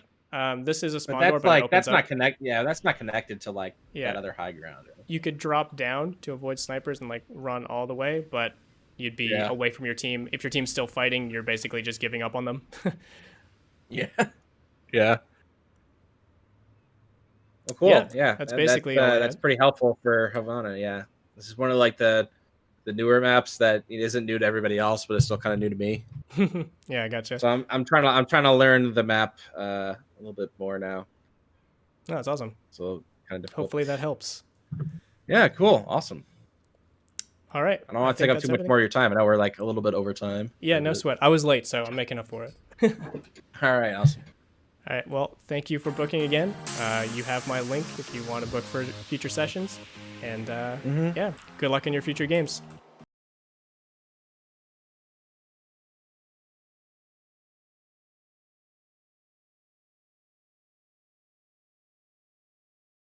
This is a spawn door, but it that's not connect. Yeah, that's not connected to like that other high ground. You could drop down to avoid snipers and like run all the way, but you'd be away from your team. If your team's still fighting, you're basically just giving up on them. Yeah. Well, cool. Yeah. That's basically that's pretty helpful for Havana. Yeah. This is one of like the newer maps that it isn't new to everybody else, but it's still kind of new to me. Yeah, I gotcha. So I'm trying to learn the map a little bit more now. Oh, that's awesome. So kind of difficult. Hopefully that helps. Yeah, cool. Awesome. All right. I don't want to take up too much more of your time. I know we're like a little bit over time. Yeah, no sweat. I was late, so I'm making up for it. All right, awesome. All right. Well, thank you for booking again. You have my link if you want to book for future sessions. And yeah, good luck in your future games.